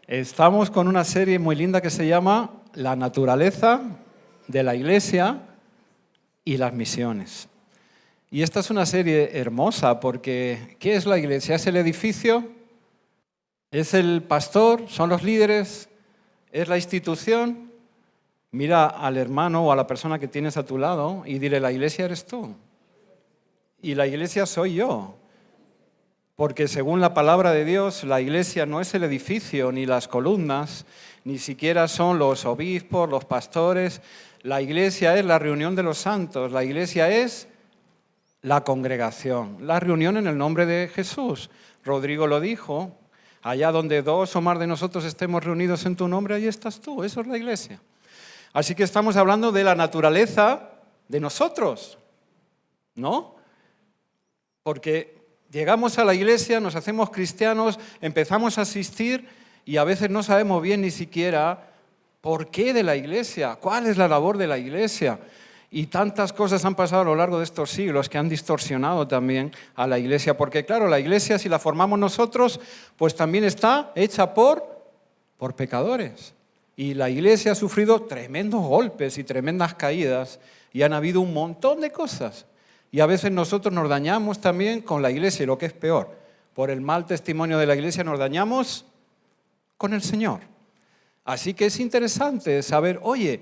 Estamos con una serie muy linda que se llama La naturaleza de la Iglesia y las misiones. Y esta es una serie hermosa porque ¿qué es la Iglesia? ¿Es el edificio? ¿Es el pastor? ¿Son los líderes? ¿Es la institución? Mira al hermano o a la persona que tienes a tu lado y dile, la Iglesia eres tú. Y la Iglesia soy yo. Porque según la palabra de Dios, la Iglesia no es el edificio, ni las columnas, ni siquiera son los obispos, los pastores. La Iglesia es la reunión de los santos, la Iglesia es la congregación, la reunión en el nombre de Jesús. Rodrigo lo dijo, allá donde dos o más de nosotros estemos reunidos en tu nombre, ahí estás tú, eso es la Iglesia. Así que estamos hablando de la naturaleza de nosotros, ¿no? Porque llegamos a la iglesia, nos hacemos cristianos, empezamos a asistir y a veces no sabemos bien ni siquiera por qué de la iglesia, cuál es la labor de la iglesia. Y tantas cosas han pasado a lo largo de estos siglos que han distorsionado también a la iglesia. Porque claro, la iglesia si la formamos nosotros, pues también está hecha por pecadores. Y la iglesia ha sufrido tremendos golpes y tremendas caídas y han habido un montón de cosas. Y a veces nosotros nos dañamos también con la iglesia, y lo que es peor, por el mal testimonio de la iglesia nos dañamos con el Señor. Así que es interesante saber, oye,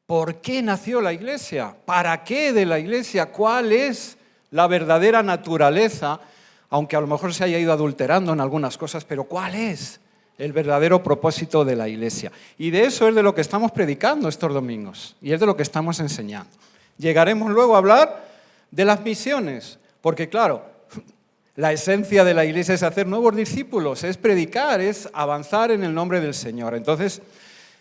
¿por qué nació la iglesia? ¿Para qué de la iglesia? ¿Cuál es la verdadera naturaleza? Aunque a lo mejor se haya ido adulterando en algunas cosas, pero ¿cuál es el verdadero propósito de la iglesia? Y de eso es de lo que estamos predicando estos domingos, y es de lo que estamos enseñando. Llegaremos luego a hablar de las misiones, porque claro, la esencia de la iglesia es hacer nuevos discípulos, es predicar, es avanzar en el nombre del Señor. Entonces,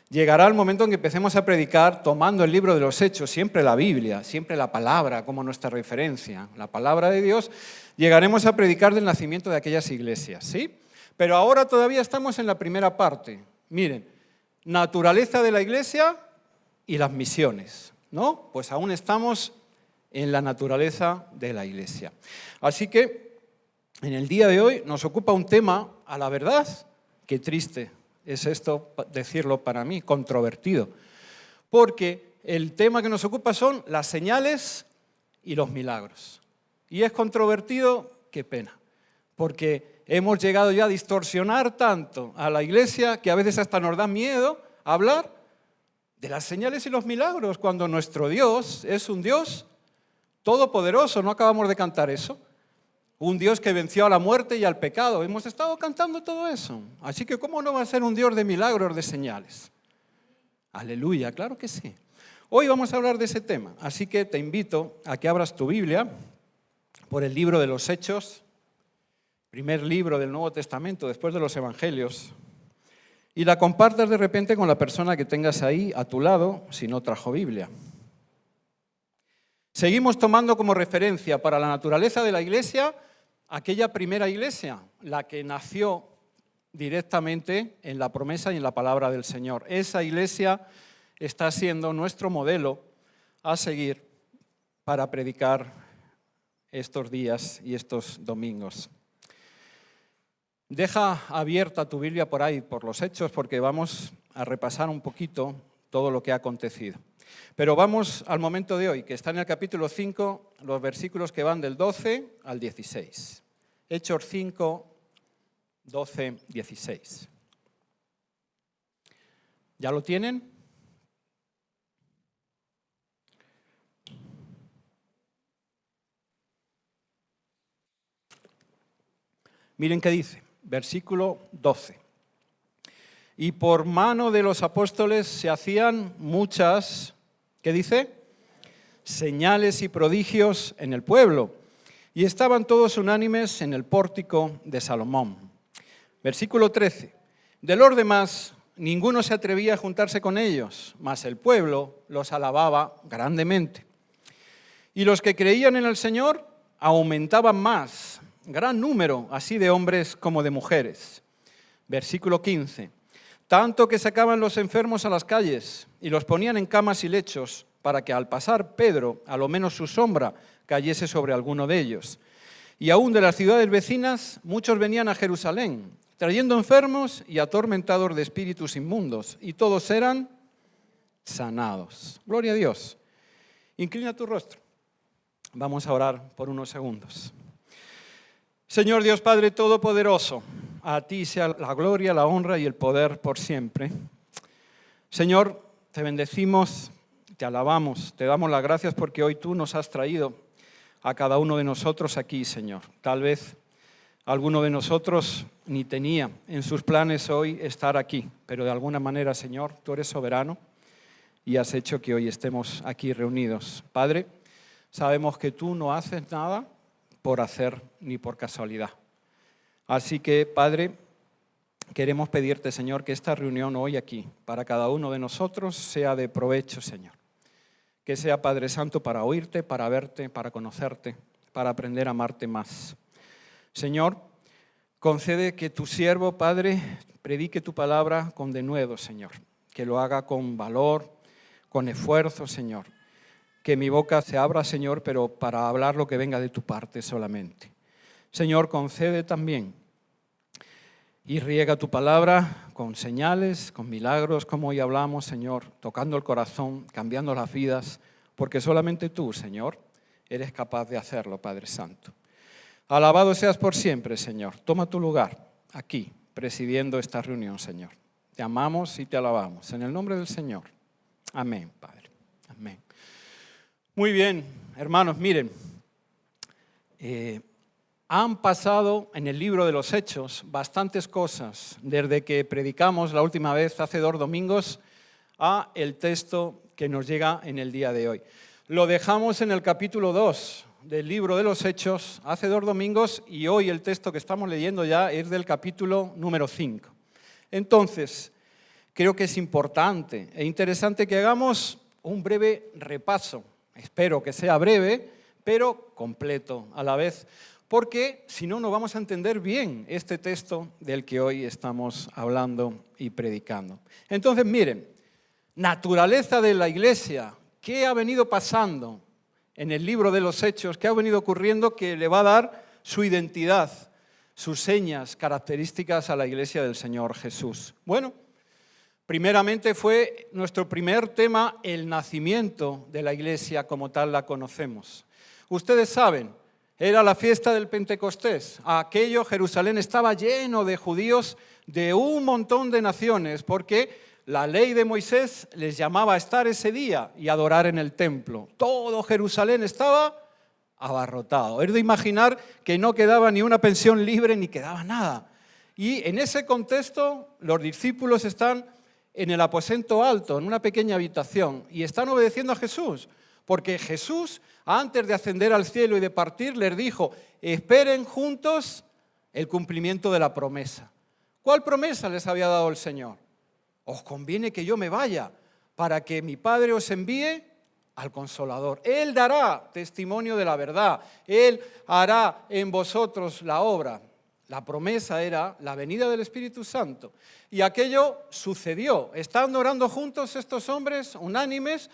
llegará el momento en que empecemos a predicar tomando el libro de los Hechos, siempre la Biblia, siempre la palabra como nuestra referencia, la palabra de Dios, llegaremos a predicar del nacimiento de aquellas iglesias, ¿sí? Pero ahora todavía estamos en la primera parte. Miren, naturaleza de la iglesia y las misiones, ¿no? Pues aún estamos en la naturaleza de la iglesia. Así que en el día de hoy nos ocupa un tema, a la verdad, qué triste es esto decirlo para mí, controvertido, porque el tema que nos ocupa son las señales y los milagros. Y es controvertido, qué pena, porque hemos llegado ya a distorsionar tanto a la iglesia que a veces hasta nos da miedo hablar de las señales y los milagros, cuando nuestro Dios es un Dios todopoderoso. ¿No acabamos de cantar eso? Un Dios que venció a la muerte y al pecado. Hemos estado cantando todo eso. Así que ¿cómo no va a ser un Dios de milagros, de señales? Aleluya, claro que sí. Hoy vamos a hablar de ese tema. Así que te invito a que abras tu Biblia por el libro de los Hechos, primer libro del Nuevo Testamento después de los Evangelios, y la compartas de repente con la persona que tengas ahí a tu lado, si no trajo Biblia. Seguimos tomando como referencia para la naturaleza de la iglesia aquella primera iglesia, la que nació directamente en la promesa y en la palabra del Señor. Esa iglesia está siendo nuestro modelo a seguir para predicar estos días y estos domingos. Deja abierta tu Biblia por ahí, por los Hechos, porque vamos a repasar un poquito todo lo que ha acontecido. Pero vamos al momento de hoy, que está en el capítulo 5, los versículos que van del 12 al 16. Hechos 5, 12, 16. ¿Ya lo tienen? Miren qué dice, versículo 12. Y por mano de los apóstoles se hacían muchas, ¿qué dice? Señales y prodigios en el pueblo. Y estaban todos unánimes en el pórtico de Salomón. Versículo 13. De los demás, ninguno se atrevía a juntarse con ellos, mas el pueblo los alababa grandemente. Y los que creían en el Señor aumentaban más, gran número, así de hombres como de mujeres. Versículo 15. Tanto que sacaban los enfermos a las calles y los ponían en camas y lechos para que al pasar Pedro, a lo menos su sombra, cayese sobre alguno de ellos. Y aún de las ciudades vecinas, muchos venían a Jerusalén trayendo enfermos y atormentados de espíritus inmundos, y todos eran sanados. Gloria a Dios. Inclina tu rostro. Vamos a orar por unos segundos. Señor Dios Padre Todopoderoso, a ti sea la gloria, la honra y el poder por siempre. Señor, te bendecimos, te alabamos, te damos las gracias porque hoy tú nos has traído a cada uno de nosotros aquí, Señor. Tal vez alguno de nosotros ni tenía en sus planes hoy estar aquí, pero de alguna manera, Señor, tú eres soberano y has hecho que hoy estemos aquí reunidos. Padre, sabemos que tú no haces nada por hacer ni por casualidad. Así que, Padre, queremos pedirte, Señor, que esta reunión hoy aquí, para cada uno de nosotros, sea de provecho, Señor. Que sea, Padre Santo, para oírte, para verte, para conocerte, para aprender a amarte más. Señor, concede que tu siervo, Padre, predique tu palabra con denuedo, Señor. Que lo haga con valor, con esfuerzo, Señor. Que mi boca se abra, Señor, pero para hablar lo que venga de tu parte solamente. Señor, concede también y riega tu palabra con señales, con milagros, como hoy hablamos, Señor, tocando el corazón, cambiando las vidas, porque solamente tú, Señor, eres capaz de hacerlo, Padre Santo. Alabado seas por siempre, Señor. Toma tu lugar aquí, presidiendo esta reunión, Señor. Te amamos y te alabamos. En el nombre del Señor. Amén, Padre. Amén. Muy bien, hermanos, miren. Han pasado en el libro de los Hechos bastantes cosas desde que predicamos la última vez, hace 2 domingos, a el texto que nos llega en el día de hoy. Lo dejamos en el capítulo 2 del libro de los Hechos hace 2 domingos y hoy el texto que estamos leyendo ya es del capítulo número 5. Entonces, creo que es importante e interesante que hagamos un breve repaso. Espero que sea breve, pero completo a la vez, porque si no, no vamos a entender bien este texto del que hoy estamos hablando y predicando. Entonces, miren, naturaleza de la iglesia, ¿qué ha venido pasando en el libro de los Hechos? ¿Qué ha venido ocurriendo que le va a dar su identidad, sus señas, características a la iglesia del Señor Jesús? Bueno, primeramente fue nuestro primer tema, el nacimiento de la iglesia como tal la conocemos. Ustedes saben, era la fiesta del Pentecostés. Aquello, Jerusalén estaba lleno de judíos de un montón de naciones, porque la ley de Moisés les llamaba a estar ese día y adorar en el templo. Todo Jerusalén estaba abarrotado. Es de imaginar que no quedaba ni una pensión libre ni quedaba nada. Y en ese contexto, los discípulos están en el aposento alto, en una pequeña habitación, y están obedeciendo a Jesús, porque Jesús, antes de ascender al cielo y de partir, les dijo, esperen juntos el cumplimiento de la promesa. ¿Cuál promesa les había dado el Señor? Os conviene que yo me vaya, para que mi Padre os envíe al Consolador. Él dará testimonio de la verdad, Él hará en vosotros la obra. La promesa era la venida del Espíritu Santo. Y aquello sucedió. Estando orando juntos estos hombres unánimes,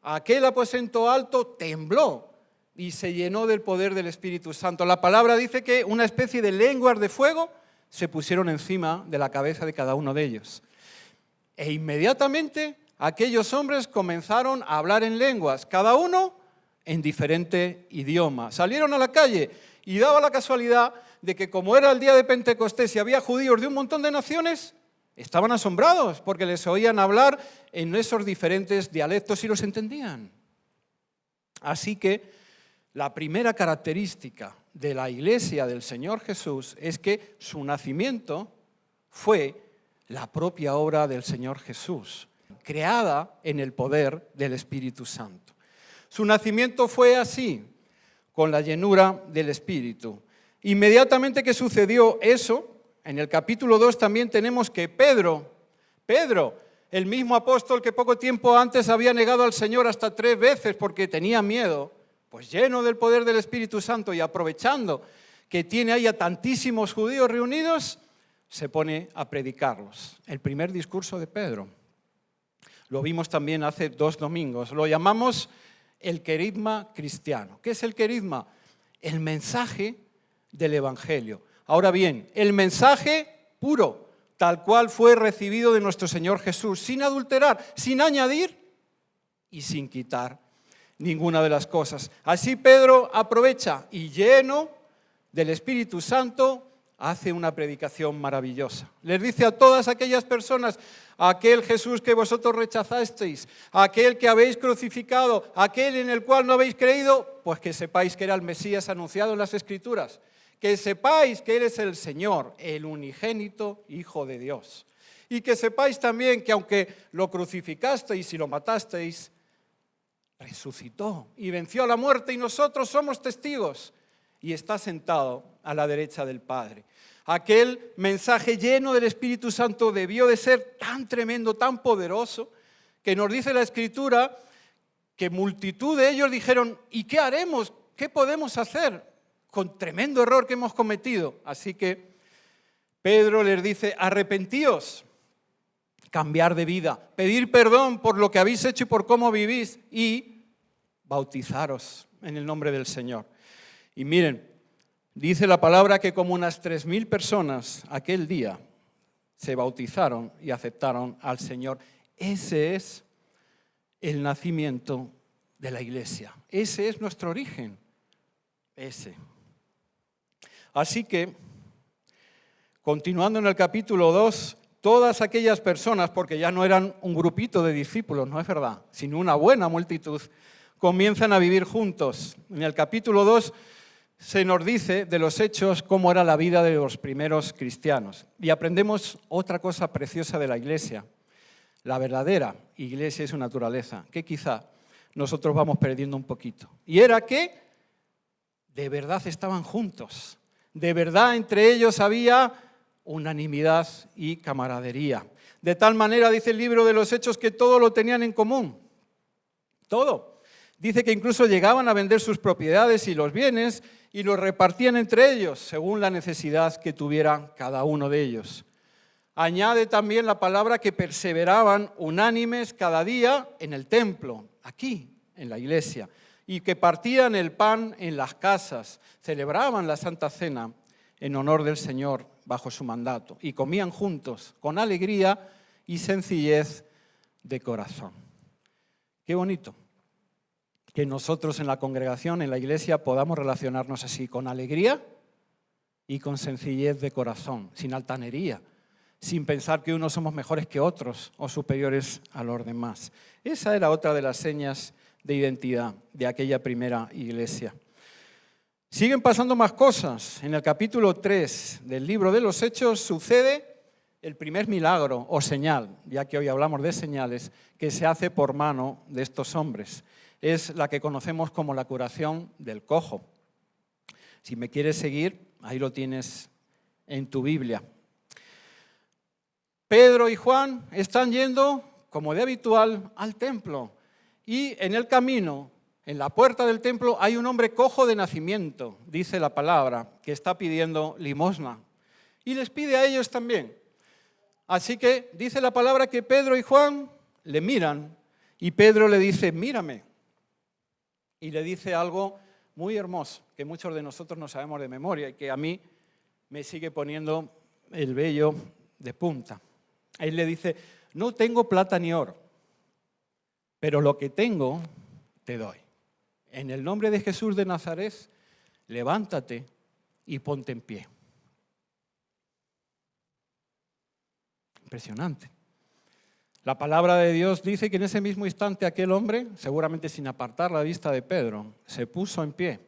aquel aposento alto tembló y se llenó del poder del Espíritu Santo. La palabra dice que una especie de lenguas de fuego se pusieron encima de la cabeza de cada uno de ellos. E inmediatamente aquellos hombres comenzaron a hablar en lenguas, cada uno en diferente idioma. Salieron a la calle y daba la casualidad de que como era el día de Pentecostés y había judíos de un montón de naciones, estaban asombrados porque les oían hablar en esos diferentes dialectos y los entendían. Así que la primera característica de la iglesia del Señor Jesús es que su nacimiento fue la propia obra del Señor Jesús, creada en el poder del Espíritu Santo. Su nacimiento fue así, con la llenura del Espíritu. Inmediatamente que sucedió eso, en el capítulo 2 también tenemos que Pedro, el mismo apóstol que poco tiempo antes había negado al Señor hasta 3 veces porque tenía miedo, pues lleno del poder del Espíritu Santo y aprovechando que tiene ahí a tantísimos judíos reunidos, se pone a predicarlos. El primer discurso de Pedro. Lo vimos también hace 2 domingos. Lo llamamos el querigma cristiano. ¿Qué es el querigma? El mensaje del Evangelio. Ahora bien, el mensaje puro, tal cual fue recibido de nuestro Señor Jesús, sin adulterar, sin añadir y sin quitar ninguna de las cosas. Así Pedro aprovecha y lleno del Espíritu Santo hace una predicación maravillosa. Les dice a todas aquellas personas: aquel Jesús que vosotros rechazasteis, aquel que habéis crucificado, aquel en el cual no habéis creído, pues que sepáis que era el Mesías anunciado en las Escrituras, que sepáis que Él es el Señor, el unigénito Hijo de Dios, y que sepáis también que aunque lo crucificasteis y lo matasteis, resucitó y venció a la muerte, y nosotros somos testigos, y está sentado a la derecha del Padre. Aquel mensaje lleno del Espíritu Santo debió de ser tan tremendo, tan poderoso, que nos dice la Escritura que multitud de ellos dijeron: ¿y qué haremos? ¿Qué podemos hacer con tremendo error que hemos cometido? Así que Pedro les dice: arrepentíos, cambiar de vida, pedir perdón por lo que habéis hecho y por cómo vivís, y bautizaros en el nombre del Señor. Y miren, dice la palabra que como unas 3.000 personas aquel día se bautizaron y aceptaron al Señor. Ese es el nacimiento de la iglesia. Ese es nuestro origen. Ese. Así que, continuando en el capítulo 2, todas aquellas personas, porque ya no eran un grupito de discípulos, no es verdad, sino una buena multitud, comienzan a vivir juntos. En el capítulo 2 se nos dice de los hechos cómo era la vida de los primeros cristianos. Y aprendemos otra cosa preciosa de la iglesia, la verdadera iglesia y su naturaleza, que quizá nosotros vamos perdiendo un poquito. Y era que de verdad estaban juntos, de verdad entre ellos había unanimidad y camaradería. De tal manera, dice el libro de los Hechos, que todo lo tenían en común, todo. Dice que incluso llegaban a vender sus propiedades y los bienes y los repartían entre ellos según la necesidad que tuviera cada uno de ellos. Añade también la palabra que perseveraban unánimes cada día en el templo, aquí, en la iglesia, y que partían el pan en las casas, celebraban la Santa Cena en honor del Señor bajo su mandato y comían juntos con alegría y sencillez de corazón. Qué bonito que nosotros en la congregación, en la iglesia, podamos relacionarnos así, con alegría y con sencillez de corazón, sin altanería, sin pensar que unos somos mejores que otros o superiores a los demás. Esa era otra de las señas de identidad de aquella primera iglesia. Siguen pasando más cosas. En el capítulo 3 del libro de los Hechos sucede el primer milagro o señal, ya que hoy hablamos de señales, que se hace por mano de estos hombres. Es la que conocemos como la curación del cojo. Si me quieres seguir, ahí lo tienes en tu Biblia. Pedro y Juan están yendo, como de habitual, al templo. Y en el camino, en la puerta del templo, hay un hombre cojo de nacimiento, dice la palabra, que está pidiendo limosna. Y les pide a ellos también. Así que dice la palabra que Pedro y Juan le miran y Pedro le dice: mírame. Y le dice algo muy hermoso, que muchos de nosotros no sabemos de memoria y que a mí me sigue poniendo el vello de punta. Él le dice: no tengo plata ni oro, pero lo que tengo te doy. En el nombre de Jesús de Nazaret, levántate y ponte en pie. Impresionante. La palabra de Dios dice que en ese mismo instante aquel hombre, seguramente sin apartar la vista de Pedro, se puso en pie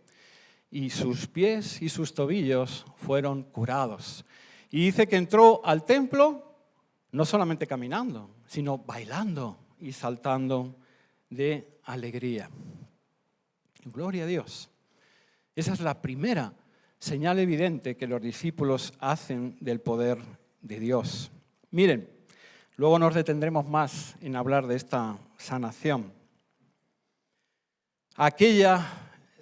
y sus pies y sus tobillos fueron curados. Y dice que entró al templo no solamente caminando, sino bailando y saltando de alegría. Gloria a Dios. Esa es la primera señal evidente que los discípulos hacen del poder de Dios. Miren, luego nos detendremos más en hablar de esta sanación. Aquella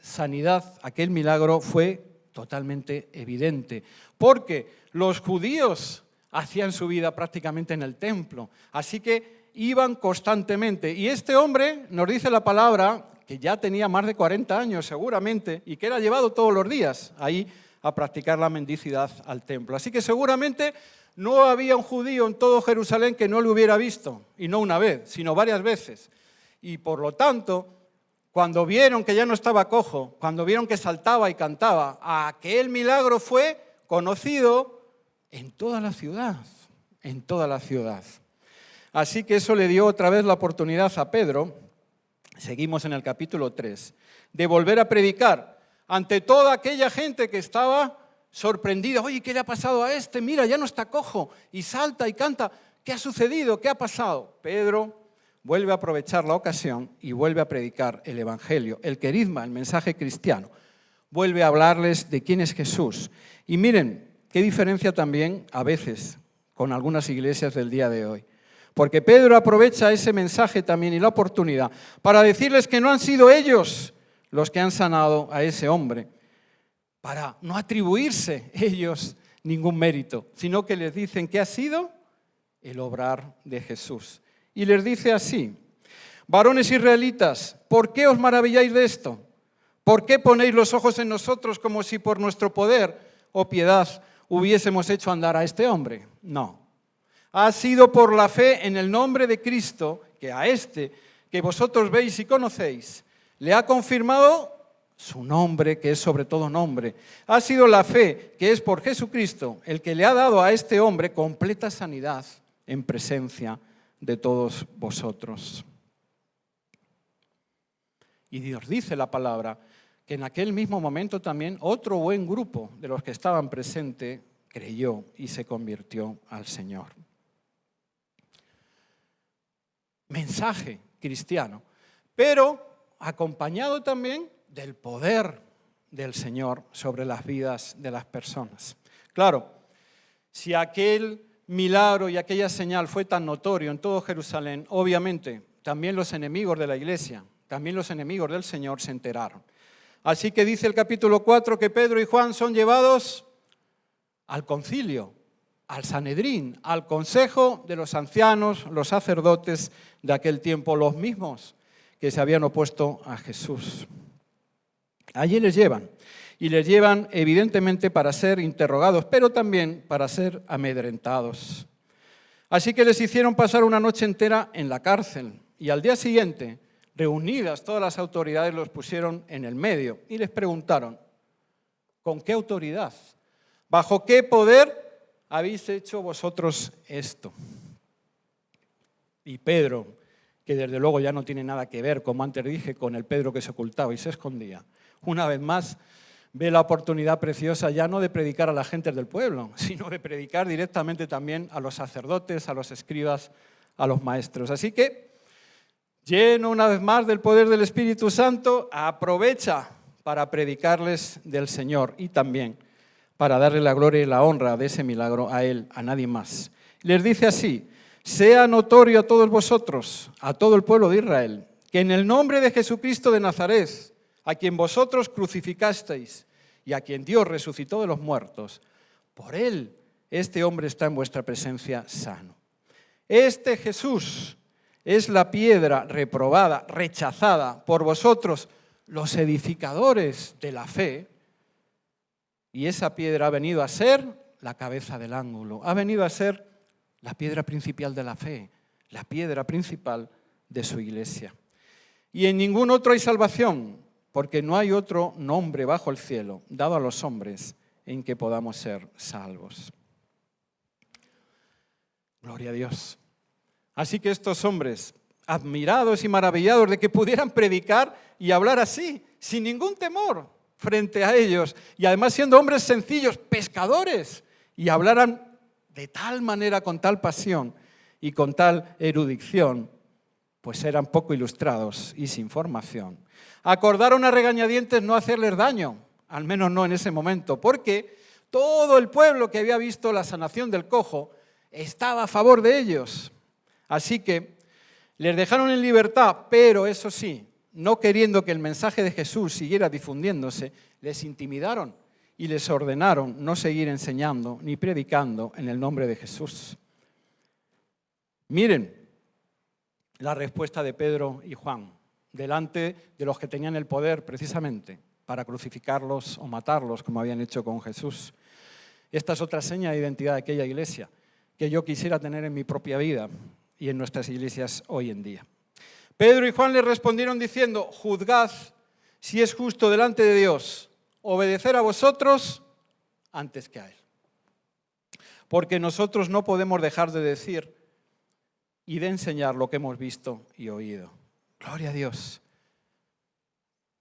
sanidad, aquel milagro fue totalmente evidente, porque los judíos hacían su vida prácticamente en el templo, así que iban constantemente. Y este hombre, nos dice la palabra, que ya tenía más de 40 años seguramente, y que era llevado todos los días ahí a practicar la mendicidad al templo. Así que seguramente No había un judío en todo Jerusalén que no le hubiera visto, y no una vez, sino varias veces. Y por lo tanto, cuando vieron que ya no estaba cojo, cuando vieron que saltaba y cantaba, aquel milagro fue conocido en toda la ciudad, en toda la ciudad. Así que eso le dio otra vez la oportunidad a Pedro, seguimos en el capítulo 3, de volver a predicar ante toda aquella gente que estaba sorprendida. Oye, ¿qué le ha pasado a este? Mira, ya no está cojo y salta y canta. ¿Qué ha sucedido? ¿Qué ha pasado? Pedro vuelve a aprovechar la ocasión y vuelve a predicar el Evangelio, el querigma, el mensaje cristiano. Vuelve a hablarles de quién es Jesús. Y miren, qué diferencia también a veces con algunas iglesias del día de hoy. Porque Pedro aprovecha ese mensaje también y la oportunidad para decirles que no han sido ellos los que han sanado a ese hombre, para no atribuirse ellos ningún mérito, sino que les dicen que ha sido el obrar de Jesús. Y les dice así: varones israelitas, ¿por qué os maravilláis de esto? ¿Por qué ponéis los ojos en nosotros como si por nuestro poder o piedad hubiésemos hecho andar a este hombre? No. Ha sido por la fe en el nombre de Cristo que a este que vosotros veis y conocéis le ha confirmado su nombre, que es sobre todo nombre. Ha sido la fe que es por Jesucristo el que le ha dado a este hombre completa sanidad en presencia de todos vosotros. Y Dios dice la palabra que en aquel mismo momento también otro buen grupo de los que estaban presentes creyó y se convirtió al Señor. Mensaje cristiano, pero acompañado también del poder del Señor sobre las vidas de las personas. Claro, si aquel milagro y aquella señal fue tan notorio en todo Jerusalén, obviamente también los enemigos de la iglesia, también los enemigos del Señor se enteraron. Así que dice el capítulo 4 que Pedro y Juan son llevados al concilio, al Sanedrín, al consejo de los ancianos, los sacerdotes de aquel tiempo, los mismos que se habían opuesto a Jesús. Allí les llevan, y les llevan evidentemente para ser interrogados, pero también para ser amedrentados. Así que les hicieron pasar una noche entera en la cárcel, y al día siguiente, reunidas todas las autoridades, los pusieron en el medio y les preguntaron: ¿con qué autoridad? ¿Bajo qué poder habéis hecho vosotros esto? Y Pedro, que desde luego ya no tiene nada que ver, como antes dije, con el Pedro que se ocultaba y se escondía, una vez más ve la oportunidad preciosa ya no de predicar a la gente del pueblo, sino de predicar directamente también a los sacerdotes, a los escribas, a los maestros. Así que, lleno una vez más del poder del Espíritu Santo, aprovecha para predicarles del Señor y también para darle la gloria y la honra de ese milagro a Él, a nadie más. Les dice así: sea notorio a todos vosotros, a todo el pueblo de Israel, que en el nombre de Jesucristo de Nazaret, a quien vosotros crucificasteis y a quien Dios resucitó de los muertos, por Él este hombre está en vuestra presencia sano. Este Jesús es la piedra reprobada, rechazada por vosotros, los edificadores de la fe, y esa piedra ha venido a ser la cabeza del ángulo, ha venido a ser la piedra principal de la fe, la piedra principal de su iglesia. Y en ningún otro hay salvación, porque no hay otro nombre bajo el cielo dado a los hombres en que podamos ser salvos. Gloria a Dios. Así que estos hombres, admirados y maravillados de que pudieran predicar y hablar así, sin ningún temor frente a ellos, y además siendo hombres sencillos, pescadores, y hablaran de tal manera, con tal pasión y con tal erudición, pues eran poco ilustrados y sin formación. Acordaron a regañadientes no hacerles daño, al menos no en ese momento, porque todo el pueblo que había visto la sanación del cojo estaba a favor de ellos. Así que les dejaron en libertad, pero eso sí, no queriendo que el mensaje de Jesús siguiera difundiéndose, les intimidaron y les ordenaron no seguir enseñando ni predicando en el nombre de Jesús. Miren la respuesta de Pedro y Juan delante de los que tenían el poder precisamente para crucificarlos o matarlos como habían hecho con Jesús. Esta es otra seña de identidad de aquella iglesia. que yo quisiera tener en mi propia vida y en nuestras iglesias hoy en día. Pedro y Juan le respondieron diciendo: juzgad si es justo delante de Dios obedecer a vosotros antes que a Él. Porque nosotros no podemos dejar de decir y de enseñar lo que hemos visto y oído. Gloria a Dios.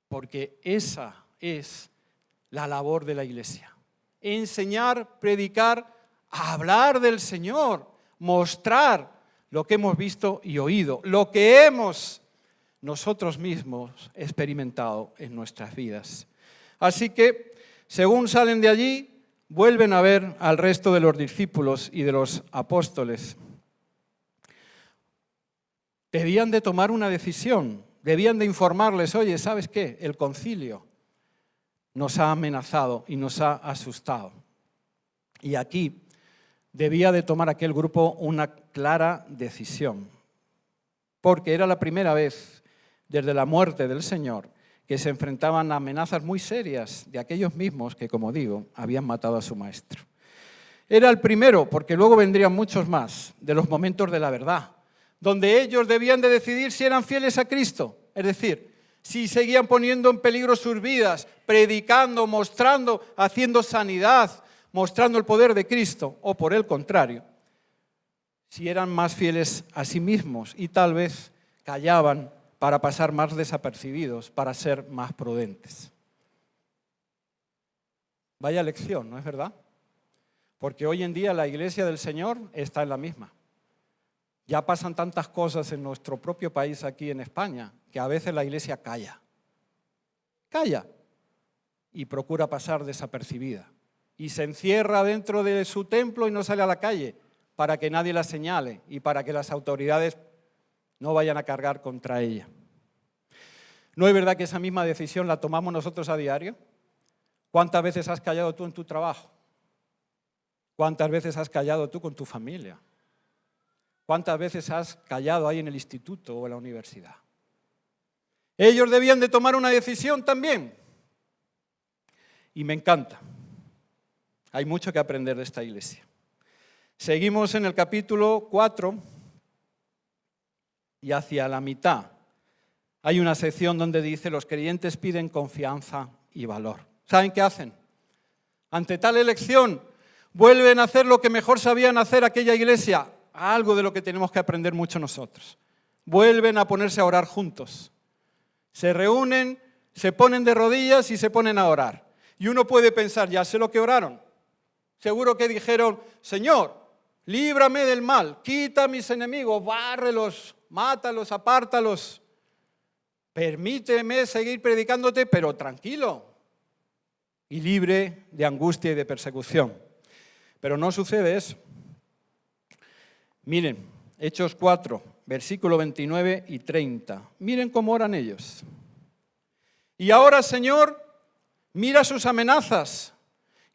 Porque esa es la labor de la iglesia. Enseñar, predicar, hablar del Señor, mostrar lo que hemos visto y oído, lo que hemos nosotros mismos experimentado en nuestras vidas. Así que, según salen de allí, vuelven a ver al resto de los discípulos y de los apóstoles. Debían de tomar una decisión, debían de informarles: oye, ¿sabes qué? El concilio nos ha amenazado y nos ha asustado. Y aquí debía de tomar aquel grupo una clara decisión, porque era la primera vez desde la muerte del Señor que se enfrentaban a amenazas muy serias de aquellos mismos que, como digo, habían matado a su maestro. Era el primero, porque luego vendrían muchos más, de los momentos de la verdad, donde ellos debían de decidir si eran fieles a Cristo, es decir, si seguían poniendo en peligro sus vidas, predicando, mostrando, haciendo sanidad, mostrando el poder de Cristo, o por el contrario, si eran más fieles a sí mismos y tal vez callaban para pasar más desapercibidos, para ser más prudentes. Vaya lección, ¿no es verdad? Porque hoy en día la iglesia del Señor está en la misma. Ya pasan tantas cosas en nuestro propio país aquí en España que a veces la iglesia calla y procura pasar desapercibida y se encierra dentro de su templo y no sale a la calle para que nadie la señale y para que las autoridades no vayan a cargar contra ella. ¿No es verdad que esa misma decisión la tomamos nosotros a diario? ¿Cuántas veces has callado tú en tu trabajo? ¿Cuántas veces has callado tú con tu familia? ¿Cuántas veces has callado ahí en el instituto o en la universidad? Ellos debían de tomar una decisión también. Y me encanta. Hay mucho que aprender de esta iglesia. Seguimos en el capítulo 4 y hacia la mitad hay una sección donde dice: los creyentes piden confianza y valor. ¿Saben qué hacen? Ante tal elección, vuelven a hacer lo que mejor sabían hacer aquella iglesia. Algo de lo que tenemos que aprender mucho nosotros. Vuelven a ponerse a orar juntos. Se reúnen, se ponen de rodillas y se ponen a orar. Y uno puede pensar: ya sé lo que oraron. Seguro que dijeron: Señor, líbrame del mal, quita a mis enemigos, bárrelos, mátalos, apártalos. Permíteme seguir predicándote, pero tranquilo y libre de angustia y de persecución. Pero no sucede eso. Miren, Hechos 4, versículo 29 y 30. Miren cómo oran ellos. Y ahora, Señor, mira sus amenazas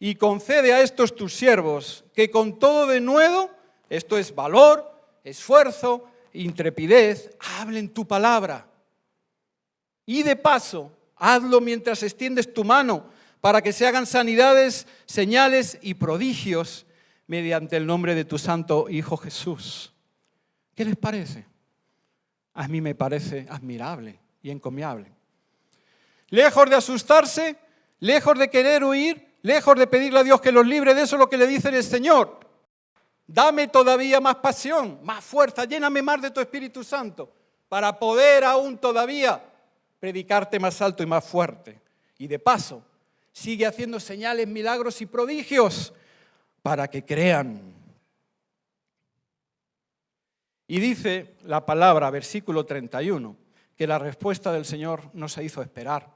y concede a estos tus siervos que con todo denuedo, esto es valor, esfuerzo, intrepidez, hablen tu palabra. Y de paso, hazlo mientras extiendes tu mano para que se hagan sanidades, señales y prodigios mediante el nombre de tu santo Hijo Jesús. ¿Qué les parece? A mí me parece admirable y encomiable. Lejos de asustarse, lejos de querer huir, lejos de pedirle a Dios que los libre de eso, lo que le dicen es: Señor, dame todavía más pasión, más fuerza, lléname más de tu Espíritu Santo para poder aún todavía predicarte más alto y más fuerte. Y de paso, sigue haciendo señales, milagros y prodigios para que crean. Y dice la palabra, versículo 31, que la respuesta del Señor no se hizo esperar,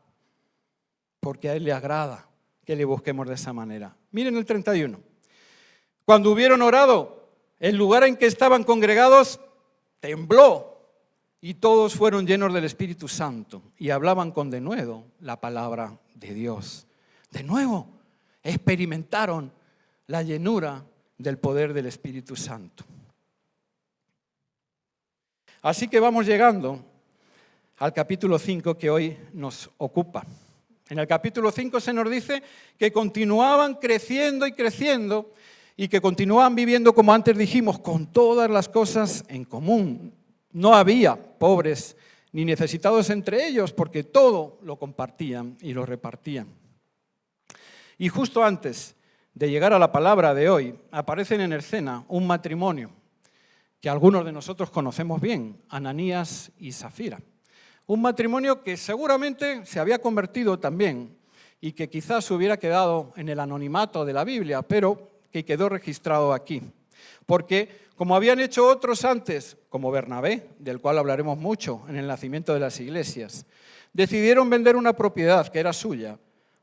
porque a Él le agrada que le busquemos de esa manera. Miren el 31. Cuando hubieron orado, el lugar en que estaban congregados tembló y todos fueron llenos del Espíritu Santo y hablaban con denuedo la palabra de Dios. De nuevo, experimentaron la llenura del poder del Espíritu Santo. Así que vamos llegando al capítulo 5 que hoy nos ocupa. En el capítulo 5 se nos dice que continuaban creciendo y creciendo y que continuaban viviendo, como antes dijimos, con todas las cosas en común. No había pobres ni necesitados entre ellos, porque todo lo compartían y lo repartían. Y justo antes de llegar a la palabra de hoy, aparecen en escena un matrimonio que algunos de nosotros conocemos bien, Ananías y Safira. Un matrimonio que seguramente se había convertido también y que quizás hubiera quedado en el anonimato de la Biblia, pero que quedó registrado aquí. Porque, como habían hecho otros antes, como Bernabé, del cual hablaremos mucho en el nacimiento de las iglesias, decidieron vender una propiedad que era suya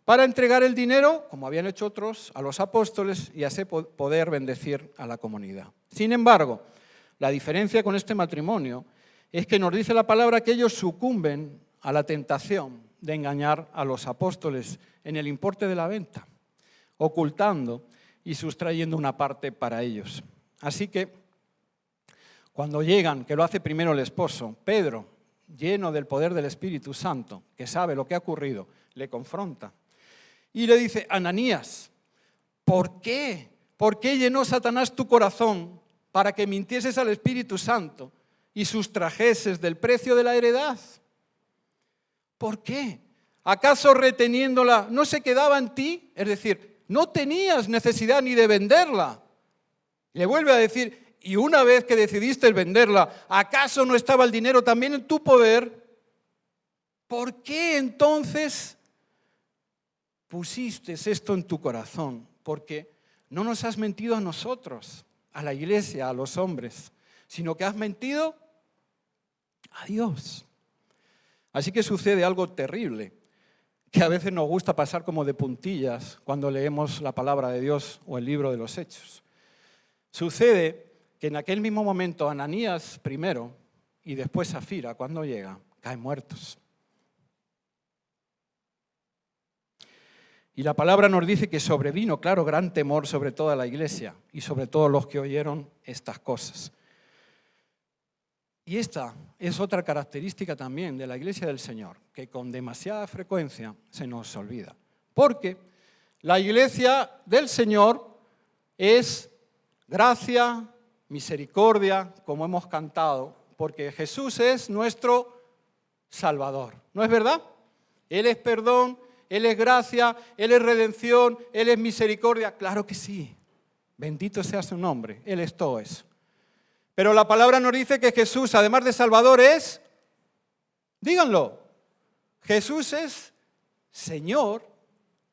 para entregar el dinero, como habían hecho otros, a los apóstoles y así poder bendecir a la comunidad. Sin embargo, la diferencia con este matrimonio es que nos dice la palabra que ellos sucumben a la tentación de engañar a los apóstoles en el importe de la venta, ocultando y sustrayendo una parte para ellos. Así que, cuando llegan, que lo hace primero el esposo, Pedro, lleno del poder del Espíritu Santo, que sabe lo que ha ocurrido, le confronta y le dice: Ananías, ¿por qué? ¿Por qué llenó Satanás tu corazón para que mintieses al Espíritu Santo y sustrajeses del precio de la heredad? ¿Por qué? ¿Acaso reteniéndola no se quedaba en ti? Es decir, no tenías necesidad ni de venderla. Le vuelve a decir: y una vez que decidiste venderla, ¿acaso no estaba el dinero también en tu poder? ¿Por qué entonces pusiste esto en tu corazón? Porque no nos has mentido a nosotros, a la iglesia, a los hombres, sino que has mentido a Dios. Así que sucede algo terrible, que a veces nos gusta pasar como de puntillas cuando leemos la palabra de Dios o el libro de los Hechos. Sucede que en aquel mismo momento Ananías primero y después Safira, cuando llega, caen muertos. Y la palabra nos dice que sobrevino, claro, gran temor sobre toda la iglesia y sobre todos los que oyeron estas cosas. Y esta es otra característica también de la iglesia del Señor, que con demasiada frecuencia se nos olvida. Porque la iglesia del Señor es gracia, misericordia, como hemos cantado, porque Jesús es nuestro Salvador. ¿No es verdad? Él es perdón, Él es gracia, Él es redención, Él es misericordia. Claro que sí. Bendito sea su nombre. Él es todo eso. Pero la palabra nos dice que Jesús, además de Salvador, es, díganlo, Jesús es Señor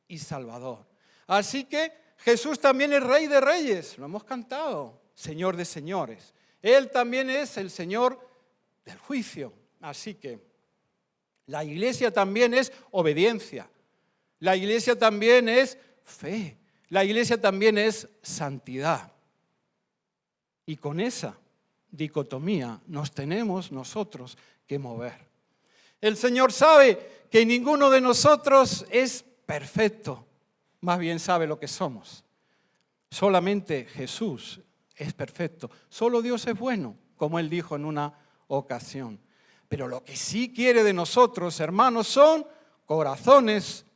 y Salvador. Así que Jesús también es Rey de Reyes, lo hemos cantado, Señor de Señores. Él también es el Señor del juicio. Así que la iglesia también es obediencia, la iglesia también es fe, la iglesia también es santidad. Y con esa dicotomía nos tenemos nosotros que mover. El Señor sabe que ninguno de nosotros es perfecto, más bien sabe lo que somos. Solamente Jesús es perfecto, solo Dios es bueno, como Él dijo en una ocasión. Pero lo que sí quiere de nosotros, hermanos, son corazones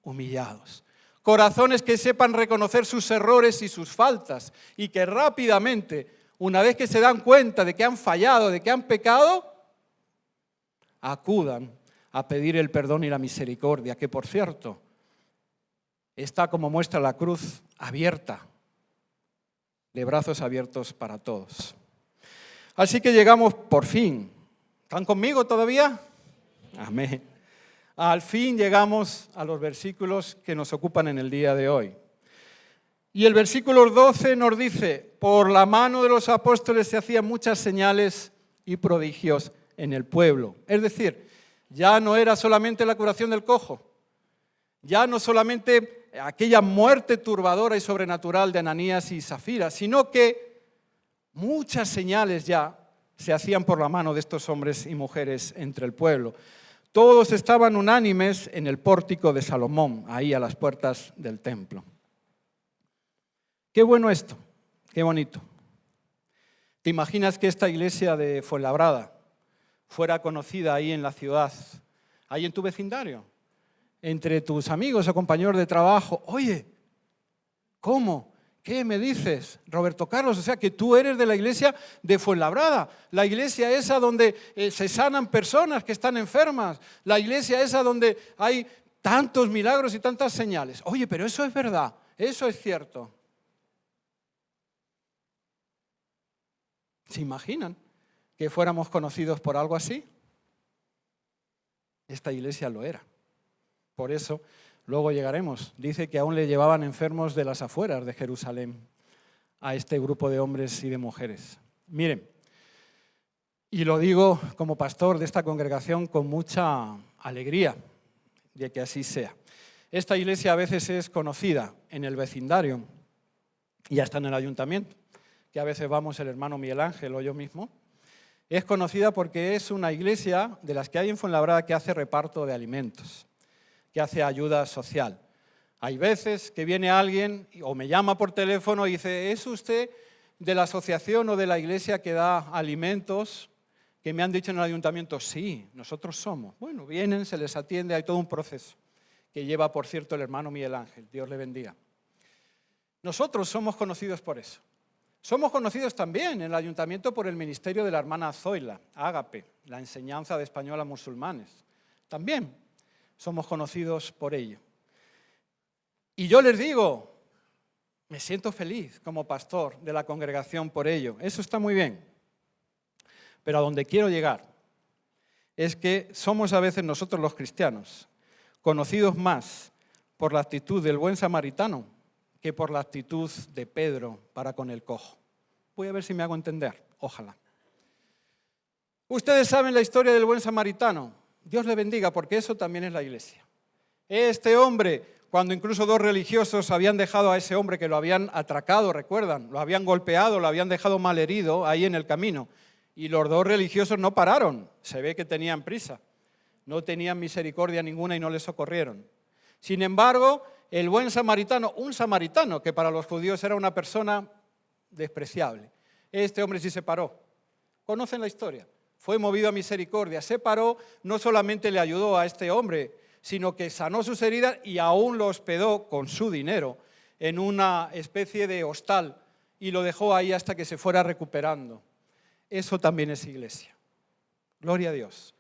humillados. Corazones que sepan reconocer sus errores y sus faltas y que rápidamente, una vez que se dan cuenta de que han fallado, de que han pecado, acudan a pedir el perdón y la misericordia, que por cierto, está como muestra la cruz abierta, de brazos abiertos para todos. Así que llegamos por fin. ¿Están conmigo todavía? Amén. Al fin llegamos a los versículos que nos ocupan en el día de hoy. Y el versículo 12 nos dice: por la mano de los apóstoles se hacían muchas señales y prodigios en el pueblo. Es decir, ya no era solamente la curación del cojo, ya no solamente aquella muerte turbadora y sobrenatural de Ananías y Safira, sino que muchas señales ya se hacían por la mano de estos hombres y mujeres entre el pueblo. Todos estaban unánimes en el pórtico de Salomón, ahí a las puertas del templo. Qué bueno esto, qué bonito. ¿Te imaginas que esta iglesia de Fuenlabrada fuera conocida ahí en la ciudad, ahí en tu vecindario, entre tus amigos o compañeros de trabajo? Oye, ¿cómo? ¿Qué me dices, Roberto Carlos? O sea, que tú eres de la iglesia de Fuenlabrada, la iglesia esa donde se sanan personas que están enfermas, la iglesia esa donde hay tantos milagros y tantas señales. Oye, pero eso es verdad, eso es cierto. ¿Se imaginan que fuéramos conocidos por algo así? Esta iglesia lo era. Por eso, luego llegaremos. Dice que aún le llevaban enfermos de las afueras de Jerusalén a este grupo de hombres y de mujeres. Miren, y lo digo como pastor de esta congregación con mucha alegría de que así sea. Esta iglesia a veces es conocida en el vecindario y hasta en el ayuntamiento, que a veces vamos el hermano Miguel Ángel o yo mismo. Es conocida porque es una iglesia de las que hay en Fuenlabrada que hace reparto de alimentos, que hace ayuda social. Hay veces que viene alguien o me llama por teléfono y dice, ¿es usted de la asociación o de la iglesia que da alimentos que me han dicho en el ayuntamiento? Sí, nosotros somos. Bueno, vienen, se les atiende, hay todo un proceso que lleva, por cierto, el hermano Miguel Ángel. Dios le bendiga. Nosotros somos conocidos por eso. Somos conocidos también en el ayuntamiento por el ministerio de la hermana Zoila, Ágape, la enseñanza de español a musulmanes. También somos conocidos por ello. Y yo les digo, me siento feliz como pastor de la congregación por ello. Eso está muy bien. Pero a donde quiero llegar es que somos a veces nosotros los cristianos conocidos más por la actitud del buen samaritano que por la actitud de Pedro para con el cojo. Voy a ver si me hago entender, ojalá. Ustedes saben la historia del buen samaritano. Dios le bendiga, porque eso también es la iglesia. Este hombre, cuando incluso dos religiosos habían dejado a ese hombre que lo habían atracado, recuerdan, lo habían golpeado, lo habían dejado malherido ahí en el camino, y los dos religiosos no pararon, se ve que tenían prisa, no tenían misericordia ninguna y no le socorrieron. Sin embargo, el buen samaritano, un samaritano que para los judíos era una persona despreciable, este hombre sí se paró. ¿Conocen la historia? Fue movido a misericordia, se paró, no solamente le ayudó a este hombre, sino que sanó sus heridas y aún lo hospedó con su dinero en una especie de hostal y lo dejó ahí hasta que se fuera recuperando. Eso también es iglesia. Gloria a Dios.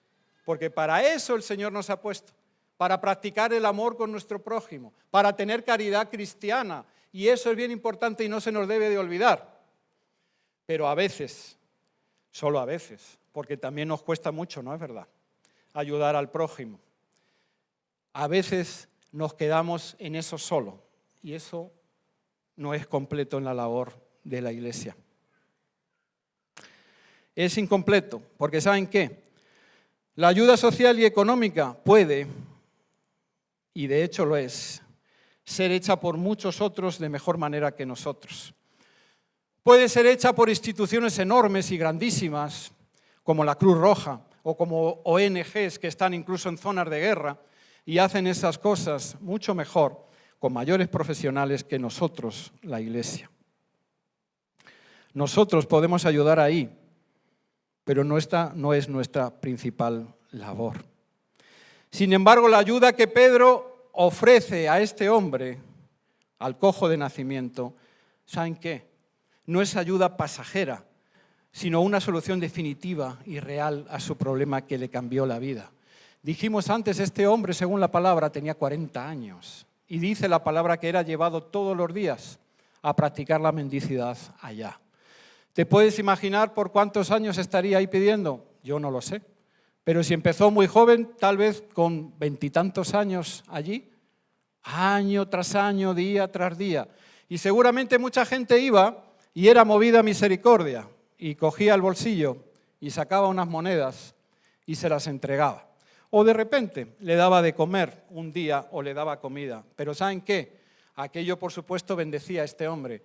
Porque para eso el Señor nos ha puesto, para practicar el amor con nuestro prójimo, para tener caridad cristiana. Y eso es bien importante y no se nos debe de olvidar. Pero a veces, solo a veces, porque también nos cuesta mucho, ¿no es verdad?, ayudar al prójimo. A veces nos quedamos en eso solo y eso no es completo en la labor de la iglesia. Es incompleto, porque ¿saben qué? La ayuda social y económica puede, y de hecho lo es, ser hecha por muchos otros de mejor manera que nosotros. Puede ser hecha por instituciones enormes y grandísimas, como la Cruz Roja o como ONGs que están incluso en zonas de guerra y hacen esas cosas mucho mejor, con mayores profesionales que nosotros, la Iglesia. Nosotros podemos ayudar ahí, pero esta no es nuestra principal labor. Sin embargo, la ayuda que Pedro ofrece a este hombre, al cojo de nacimiento, ¿saben qué? No es ayuda pasajera, sino una solución definitiva y real a su problema que le cambió la vida. Dijimos antes, este hombre, según la palabra, tenía 40 años y dice la palabra que era llevado todos los días a practicar la mendicidad allá. ¿Te puedes imaginar por cuántos años estaría ahí pidiendo? Yo no lo sé. Pero si empezó muy joven, tal vez con 20 y tantos años allí, año tras año, día tras día. Y seguramente mucha gente iba y era movida a misericordia y cogía el bolsillo y sacaba unas monedas y se las entregaba. O de repente le daba de comer un día o le daba comida. Pero ¿saben qué? Aquello, por supuesto, bendecía a este hombre,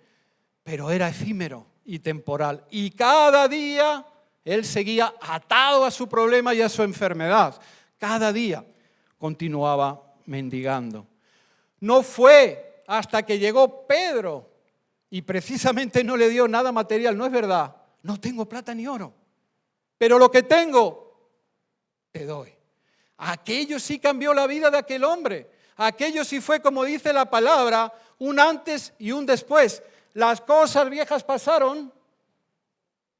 pero era efímero y temporal. Y cada día él seguía atado a su problema y a su enfermedad. Cada día continuaba mendigando. No fue hasta que llegó Pedro y precisamente no le dio nada material. No es verdad, no tengo plata ni oro, pero lo que tengo te doy. Aquello sí cambió la vida de aquel hombre. Aquello sí fue, como dice la palabra, un antes y un después. las cosas viejas pasaron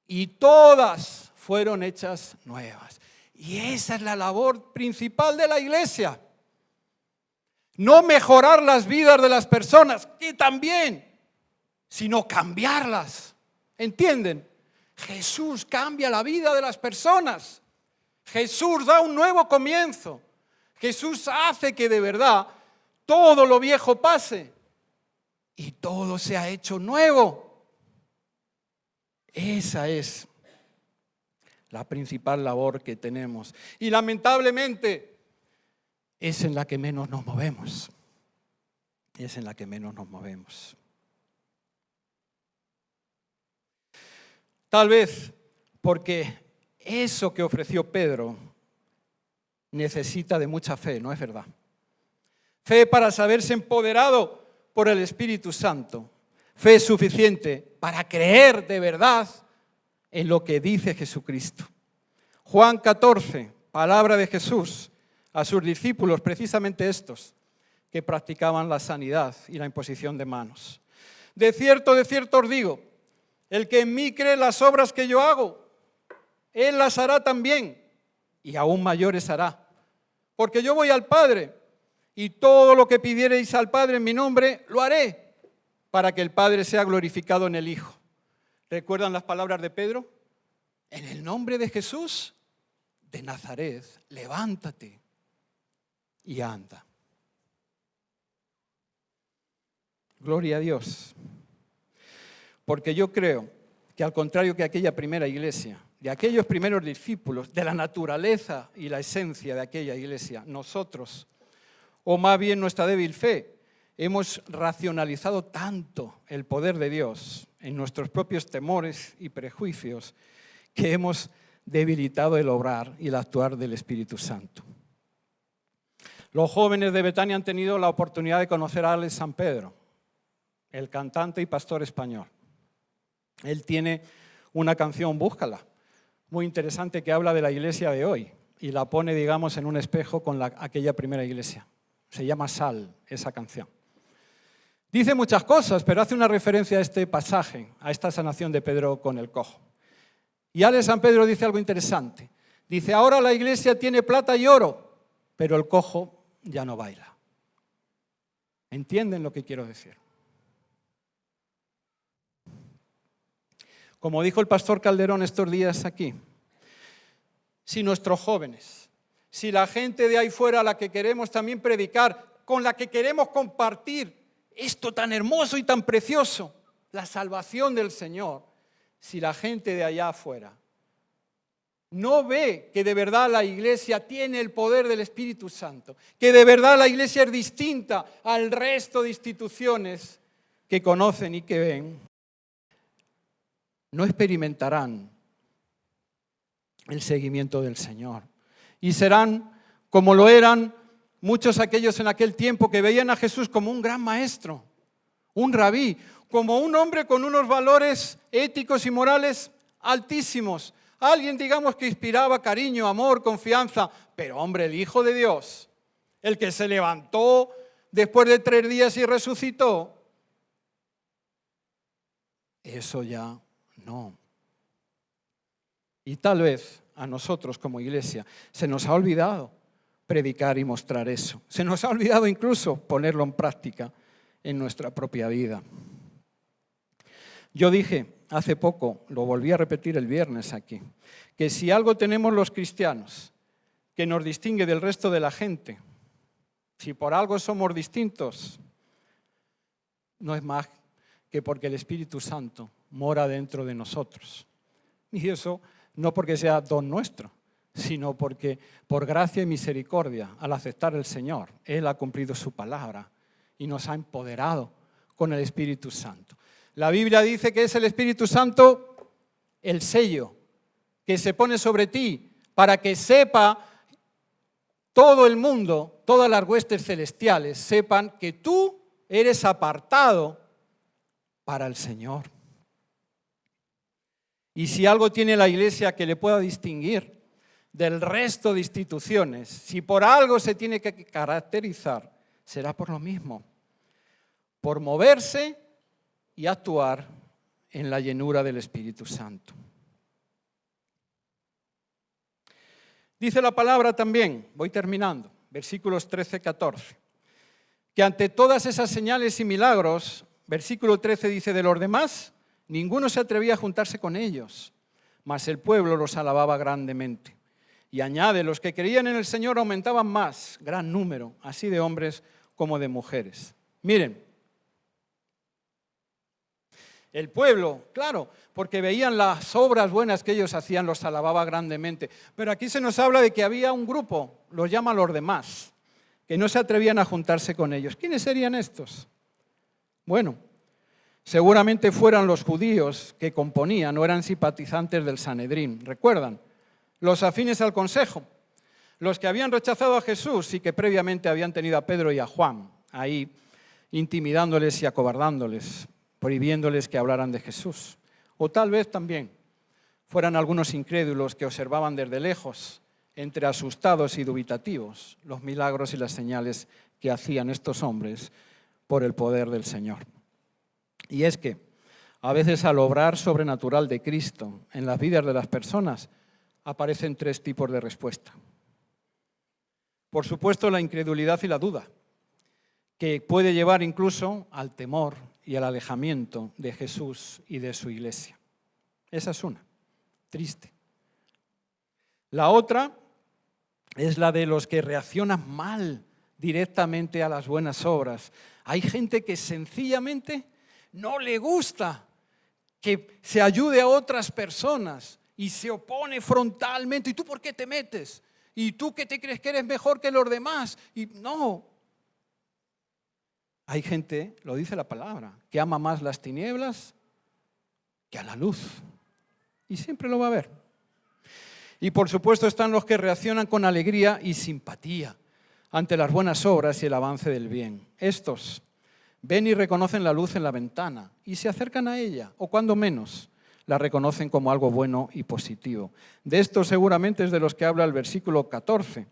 y todas fueron hechas nuevas. Y esa es la labor principal de la iglesia. No mejorar las vidas de las personas, que también, sino cambiarlas. ¿Entienden? Jesús cambia la vida de las personas. Jesús da un nuevo comienzo. Jesús hace que de verdad todo lo viejo pase y todo sea hecho nuevo. Esa es la principal labor que tenemos. Y lamentablemente es en la que menos nos movemos. Es en la que menos nos movemos. Tal vez porque eso que ofreció Pedro necesita de mucha fe, ¿no es verdad? Fe para saberse empoderado por el Espíritu Santo. Fe suficiente para creer de verdad en lo que dice Jesucristo. Juan 14, palabra de Jesús a sus discípulos, precisamente estos, que practicaban la sanidad y la imposición de manos. De cierto os digo, el que en mí cree las obras que yo hago, él las hará también, y aún mayores hará. Porque yo voy al Padre, y todo lo que pidiereis al Padre en mi nombre, lo haré, para que el Padre sea glorificado en el Hijo. ¿Recuerdan las palabras de Pedro? En el nombre de Jesús de Nazaret, levántate y anda. Gloria a Dios. Porque yo creo que al contrario que aquella primera iglesia, de aquellos primeros discípulos, de la naturaleza y la esencia de aquella iglesia, nosotros, o más bien nuestra débil fe, hemos racionalizado tanto el poder de Dios en nuestros propios temores y prejuicios que hemos debilitado el obrar y el actuar del Espíritu Santo. Los jóvenes de Betania han tenido la oportunidad de conocer a Alex San Pedro, el cantante y pastor español. Él tiene una canción, búscala, muy interesante que habla de la iglesia de hoy y la pone, digamos, en un espejo con aquella primera iglesia. Se llama Sal, esa canción. Dice muchas cosas, pero hace una referencia a este pasaje, a esta sanación de Pedro con el cojo. Y Alex San Pedro dice algo interesante. Dice, ahora la iglesia tiene plata y oro, pero el cojo ya no baila. ¿Entienden lo que quiero decir? Como dijo el pastor Calderón estos días aquí, si nuestros jóvenes, si la gente de ahí fuera a la que queremos también predicar, con la que queremos compartir esto tan hermoso y tan precioso, la salvación del Señor, si la gente de allá afuera no ve que de verdad la iglesia tiene el poder del Espíritu Santo, que de verdad la iglesia es distinta al resto de instituciones que conocen y que ven, no experimentarán el seguimiento del Señor. Y serán como lo eran muchos aquellos en aquel tiempo que veían a Jesús como un gran maestro, un rabí, como un hombre con unos valores éticos y morales altísimos. Alguien, digamos, que inspiraba cariño, amor, confianza. Pero, hombre, el Hijo de Dios, el que se levantó después de 3 días y resucitó, eso ya no. Y tal vez a nosotros como iglesia se nos ha olvidado predicar y mostrar eso. Se nos ha olvidado incluso ponerlo en práctica en nuestra propia vida. Yo dije hace poco, lo volví a repetir el viernes aquí, que si algo tenemos los cristianos que nos distingue del resto de la gente, si por algo somos distintos, no es más que porque el Espíritu Santo mora dentro de nosotros. Y eso no porque sea don nuestro, sino porque por gracia y misericordia, al aceptar el Señor, Él ha cumplido su palabra y nos ha empoderado con el Espíritu Santo. La Biblia dice que es el Espíritu Santo el sello que se pone sobre ti para que sepa todo el mundo, todas las huestes celestiales, sepan que tú eres apartado para el Señor. Y si algo tiene la iglesia que le pueda distinguir del resto de instituciones, si por algo se tiene que caracterizar, será por lo mismo, por moverse y actuar en la llenura del Espíritu Santo. Dice la palabra también, voy terminando, versículos 13-14, que ante todas esas señales y milagros, versículo 13 dice, de los demás, ninguno se atrevía a juntarse con ellos, mas el pueblo los alababa grandemente. Y añade, los que creían en el Señor aumentaban más, gran número, así de hombres como de mujeres. Miren, el pueblo, claro, porque veían las obras buenas que ellos hacían, los alababa grandemente. Pero aquí se nos habla de que había un grupo, los llama los demás, que no se atrevían a juntarse con ellos. ¿Quiénes serían estos? Bueno, seguramente fueran los judíos que componían o eran simpatizantes del Sanedrín. ¿Recuerdan? Los afines al consejo, los que habían rechazado a Jesús y que previamente habían tenido a Pedro y a Juan ahí intimidándoles y acobardándoles, prohibiéndoles que hablaran de Jesús. O tal vez también fueran algunos incrédulos que observaban desde lejos, entre asustados y dubitativos, los milagros y las señales que hacían estos hombres por el poder del Señor. Y es que a veces al obrar sobrenatural de Cristo en las vidas de las personas aparecen tres tipos de respuesta. Por supuesto, la incredulidad y la duda, que puede llevar incluso al temor y al alejamiento de Jesús y de su iglesia. Esa es una, triste. La otra es la de los que reaccionan mal directamente a las buenas obras. Hay gente que sencillamente no le gusta que se ayude a otras personas y se opone frontalmente. ¿Y tú por qué te metes? ¿Y tú qué te crees que eres mejor que los demás? Y no. Hay gente, lo dice la palabra, que ama más las tinieblas que a la luz. Y siempre lo va a haber. Y por supuesto están los que reaccionan con alegría y simpatía ante las buenas obras y el avance del bien. Estos ven y reconocen la luz en la ventana y se acercan a ella, o cuando menos, la reconocen como algo bueno y positivo. De estos seguramente es de los que habla el versículo 14,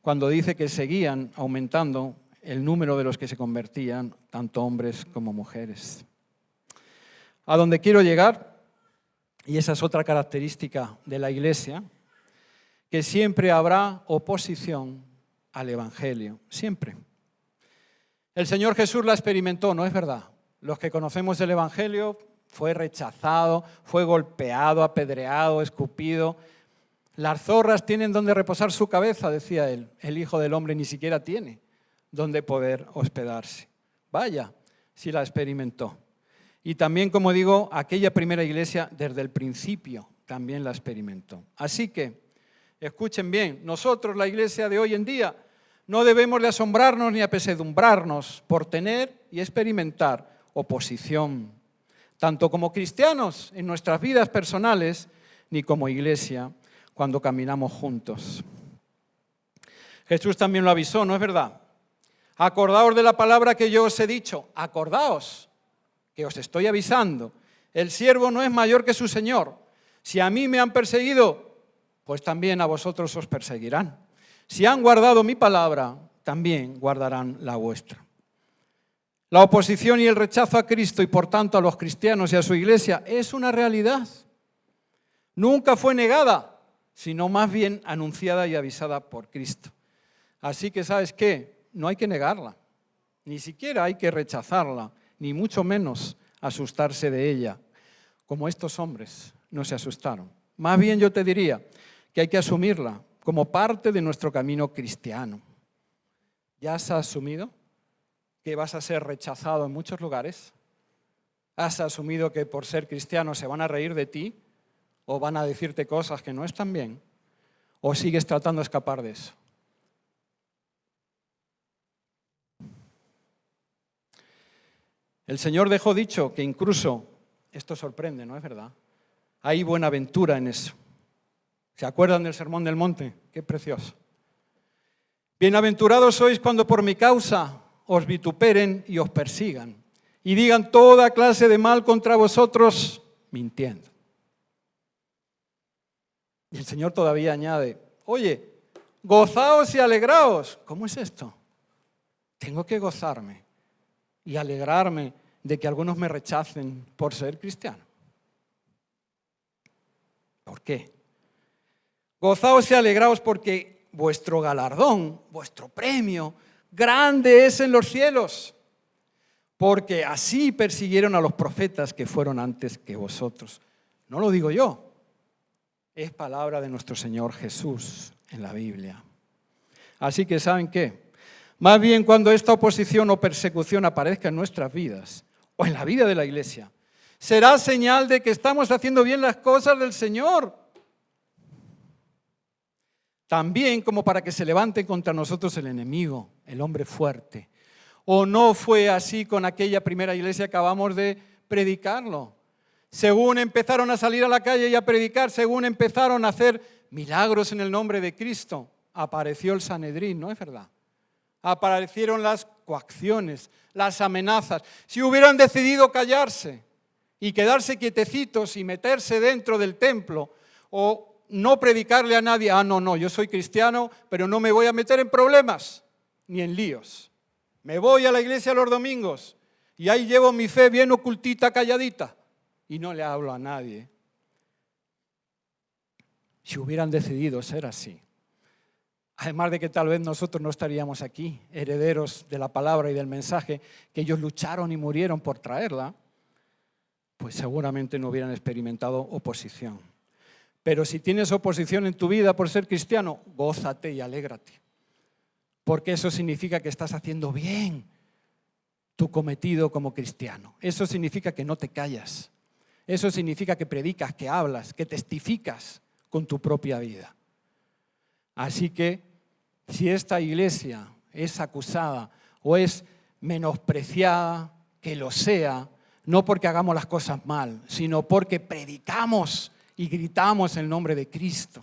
cuando dice que seguían aumentando el número de los que se convertían, tanto hombres como mujeres. A donde quiero llegar, y esa es otra característica de la Iglesia, que siempre habrá oposición al Evangelio, siempre. El Señor Jesús la experimentó, ¿no es verdad? Los que conocemos el Evangelio, fue rechazado, fue golpeado, apedreado, escupido. Las zorras tienen donde reposar su cabeza, decía él. El Hijo del Hombre ni siquiera tiene donde poder hospedarse. Vaya, si la experimentó. Y también, como digo, aquella primera iglesia desde el principio también la experimentó. Así que, escuchen bien, nosotros, la iglesia de hoy en día, no debemos de asombrarnos ni apesadumbrarnos por tener y experimentar oposición, tanto como cristianos en nuestras vidas personales, ni como iglesia cuando caminamos juntos. Jesús también lo avisó, ¿no es verdad? Acordaos de la palabra que yo os he dicho, acordaos que os estoy avisando. El siervo no es mayor que su Señor. Si a mí me han perseguido, pues también a vosotros os perseguirán. Si han guardado mi palabra, también guardarán la vuestra. La oposición y el rechazo a Cristo y por tanto a los cristianos y a su iglesia es una realidad. Nunca fue negada, sino más bien anunciada y avisada por Cristo. Así que, ¿sabes qué? No hay que negarla, ni siquiera hay que rechazarla, ni mucho menos asustarse de ella, como estos hombres no se asustaron. Más bien yo te diría que hay que asumirla como parte de nuestro camino cristiano. ¿Ya has asumido que vas a ser rechazado en muchos lugares? ¿Has asumido que por ser cristiano se van a reír de ti o van a decirte cosas que no están bien? ¿O sigues tratando de escapar de eso? El Señor dejó dicho que incluso, esto sorprende, ¿no es verdad? Hay buenaventura en eso. ¿Se acuerdan del Sermón del Monte? Qué precioso. Bienaventurados sois cuando por mi causa os vituperen y os persigan y digan toda clase de mal contra vosotros mintiendo. Y el Señor todavía añade, oye, gozaos y alegraos. ¿Cómo es esto? Tengo que gozarme y alegrarme, de que algunos me rechacen por ser cristiano. ¿Por qué? Gozaos y alegraos porque vuestro galardón, vuestro premio, grande es en los cielos, porque así persiguieron a los profetas que fueron antes que vosotros. No lo digo yo, es palabra de nuestro Señor Jesús en la Biblia. Así que, ¿saben qué? Más bien cuando esta oposición o persecución aparezca en nuestras vidas o en la vida de la iglesia, será señal de que estamos haciendo bien las cosas del Señor. También como para que se levante contra nosotros el enemigo, el hombre fuerte. ¿O no fue así con aquella primera iglesia que acabamos de predicarlo? Según empezaron a salir a la calle y a predicar, según empezaron a hacer milagros en el nombre de Cristo, apareció el Sanedrín, ¿no es verdad? Aparecieron las coacciones, las amenazas. Si hubieran decidido callarse y quedarse quietecitos y meterse dentro del templo o no predicarle a nadie, no, yo soy cristiano, pero no me voy a meter en problemas ni en líos. Me voy a la iglesia los domingos y ahí llevo mi fe bien ocultita, calladita y no le hablo a nadie. Si hubieran decidido ser así, además de que tal vez nosotros no estaríamos aquí, herederos de la palabra y del mensaje, que ellos lucharon y murieron por traerla, pues seguramente no hubieran experimentado oposición. Pero si tienes oposición en tu vida por ser cristiano, gózate y alégrate. Porque eso significa que estás haciendo bien tu cometido como cristiano. Eso significa que no te callas. Eso significa que predicas, que hablas, que testificas con tu propia vida. Así que si esta iglesia es acusada o es menospreciada, que lo sea, no porque hagamos las cosas mal, sino porque predicamos y gritamos el nombre de Cristo.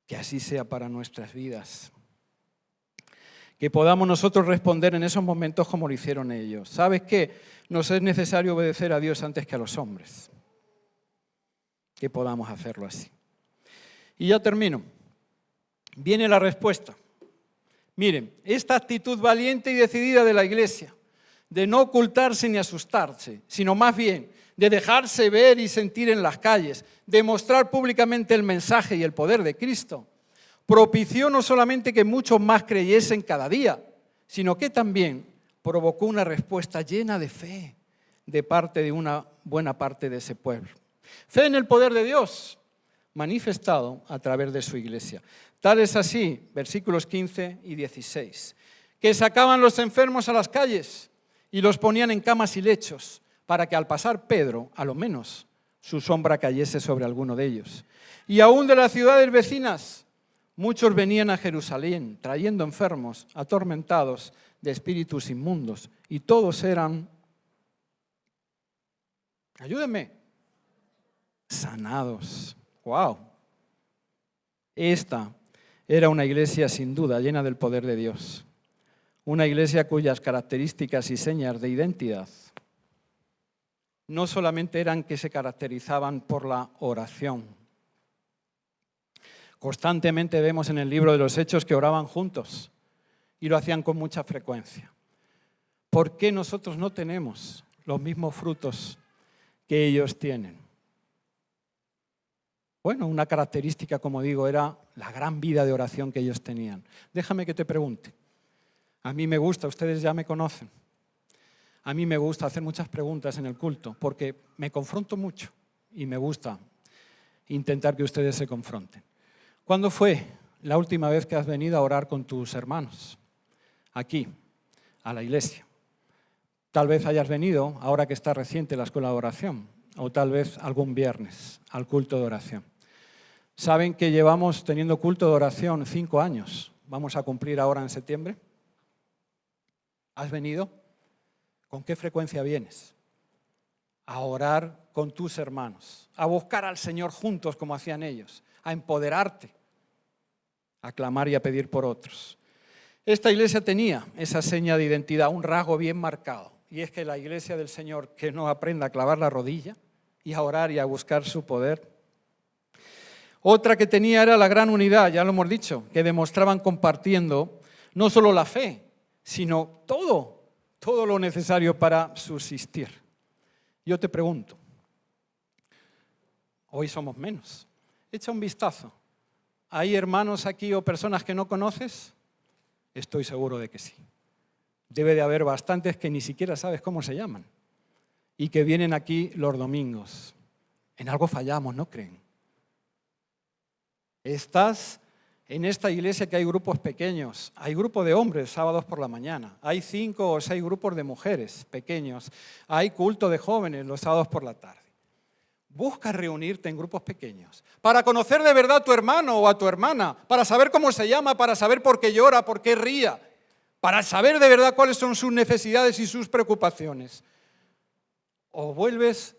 Que así sea para nuestras vidas. Que podamos nosotros responder en esos momentos como lo hicieron ellos. ¿Sabes qué? Nos es necesario obedecer a Dios antes que a los hombres. Que podamos hacerlo así. Y ya termino. Viene la respuesta. Miren, esta actitud valiente y decidida de la iglesia, de no ocultarse ni asustarse, sino más bien de dejarse ver y sentir en las calles, de mostrar públicamente el mensaje y el poder de Cristo, propició no solamente que muchos más creyesen cada día, sino que también provocó una respuesta llena de fe de parte de una buena parte de ese pueblo. Fe en el poder de Dios, manifestado a través de su iglesia. Tal es así, versículos 15 y 16, que sacaban los enfermos a las calles y los ponían en camas y lechos, para que al pasar Pedro, a lo menos, su sombra cayese sobre alguno de ellos. Y aún de las ciudades vecinas, muchos venían a Jerusalén, trayendo enfermos, atormentados de espíritus inmundos, y todos eran, ayúdenme, sanados. ¡Wow! Esta era una iglesia sin duda llena del poder de Dios. Una iglesia cuyas características y señas de identidad no solamente eran que se caracterizaban por la oración. Constantemente vemos en el libro de los Hechos que oraban juntos y lo hacían con mucha frecuencia. ¿Por qué nosotros no tenemos los mismos frutos que ellos tienen? Bueno, una característica, como digo, era la gran vida de oración que ellos tenían. Déjame que te pregunte. A mí me gusta, ustedes ya me conocen. A mí me gusta hacer muchas preguntas en el culto porque me confronto mucho y me gusta intentar que ustedes se confronten. ¿Cuándo fue la última vez que has venido a orar con tus hermanos? Aquí, a la iglesia. Tal vez hayas venido, ahora que está reciente la escuela de oración, o tal vez algún viernes al culto de oración. ¿Saben que llevamos teniendo culto de oración 5 años? Vamos a cumplir ahora en septiembre. ¿Has venido? ¿Con qué frecuencia vienes? A orar con tus hermanos, a buscar al Señor juntos como hacían ellos, a empoderarte, a clamar y a pedir por otros. Esta iglesia tenía esa seña de identidad, un rasgo bien marcado, y es que la iglesia del Señor que no aprenda a clavar la rodilla y a orar y a buscar su poder. Otra que tenía era la gran unidad, ya lo hemos dicho, que demostraban compartiendo no solo la fe, sino todo todo lo necesario para subsistir. Yo te pregunto, hoy somos menos. Echa un vistazo. ¿Hay hermanos aquí o personas que no conoces? Estoy seguro de que sí. Debe de haber bastantes que ni siquiera sabes cómo se llaman y que vienen aquí los domingos. En algo fallamos, ¿no creen? Estás en esta iglesia que hay grupos pequeños, hay grupos de hombres sábados por la mañana, hay 5 o 6 grupos de mujeres pequeños, hay culto de jóvenes los sábados por la tarde. Busca reunirte en grupos pequeños para conocer de verdad a tu hermano o a tu hermana, para saber cómo se llama, para saber por qué llora, por qué ría, para saber de verdad cuáles son sus necesidades y sus preocupaciones. O vuelves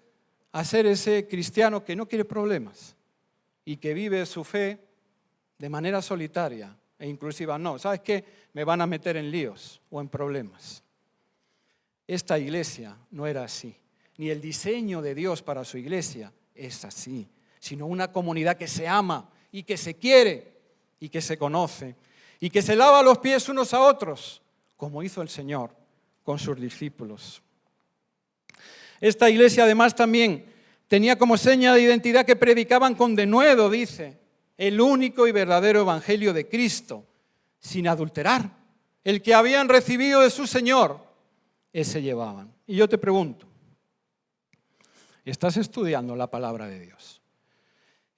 a ser ese cristiano que no quiere problemas y que vive su fe de manera solitaria e inclusiva. No, ¿sabes qué? Me van a meter en líos o en problemas. Esta iglesia no era así. Ni el diseño de Dios para su iglesia es así, sino una comunidad que se ama y que se quiere y que se conoce y que se lava los pies unos a otros, como hizo el Señor con sus discípulos. Esta iglesia además también tenía como seña de identidad que predicaban con denuedo, dice, el único y verdadero evangelio de Cristo, sin adulterar. El que habían recibido de su Señor, ese llevaban. Y yo te pregunto, ¿estás estudiando la palabra de Dios?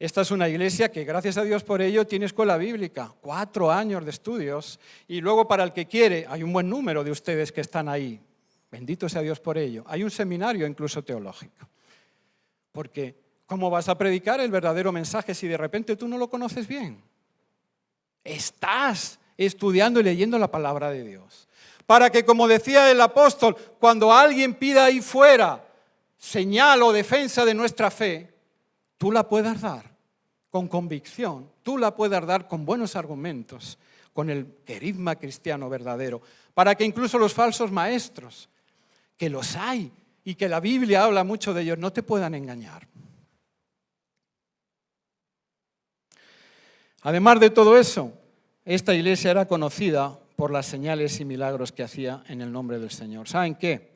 Esta es una iglesia que, gracias a Dios por ello, tiene escuela bíblica, 4 años de estudios, y luego para el que quiere, hay un buen número de ustedes que están ahí, bendito sea Dios por ello, hay un seminario incluso teológico, porque ¿cómo vas a predicar el verdadero mensaje si de repente tú no lo conoces bien? Estás estudiando y leyendo la palabra de Dios, para que, como decía el apóstol, cuando alguien pida ahí fuera señal o defensa de nuestra fe, tú la puedas dar con convicción, tú la puedas dar con buenos argumentos, con el querigma cristiano verdadero, para que incluso los falsos maestros, que los hay y que la Biblia habla mucho de ellos, no te puedan engañar. Además de todo eso, esta iglesia era conocida por las señales y milagros que hacía en el nombre del Señor. ¿Saben qué?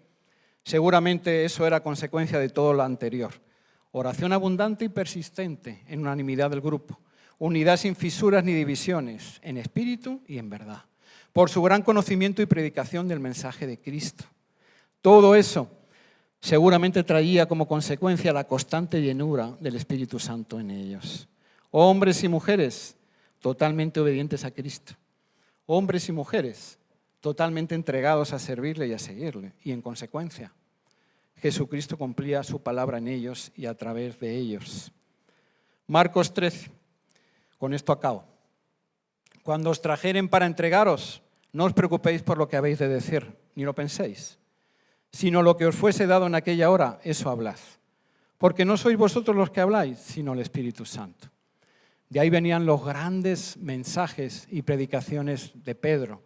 Seguramente eso era consecuencia de todo lo anterior. Oración abundante y persistente en unanimidad del grupo. Unidad sin fisuras ni divisiones, en espíritu y en verdad. Por su gran conocimiento y predicación del mensaje de Cristo. Todo eso seguramente traía como consecuencia la constante llenura del Espíritu Santo en ellos. Hombres y mujeres totalmente obedientes a Cristo. Hombres y mujeres totalmente entregados a servirle y a seguirle. Y en consecuencia, Jesucristo cumplía su palabra en ellos y a través de ellos. Marcos 13, con esto acabo. Cuando os trajeren para entregaros, no os preocupéis por lo que habéis de decir, ni lo penséis, sino lo que os fuese dado en aquella hora, eso hablad. Porque no sois vosotros los que habláis, sino el Espíritu Santo. De ahí venían los grandes mensajes y predicaciones de Pedro,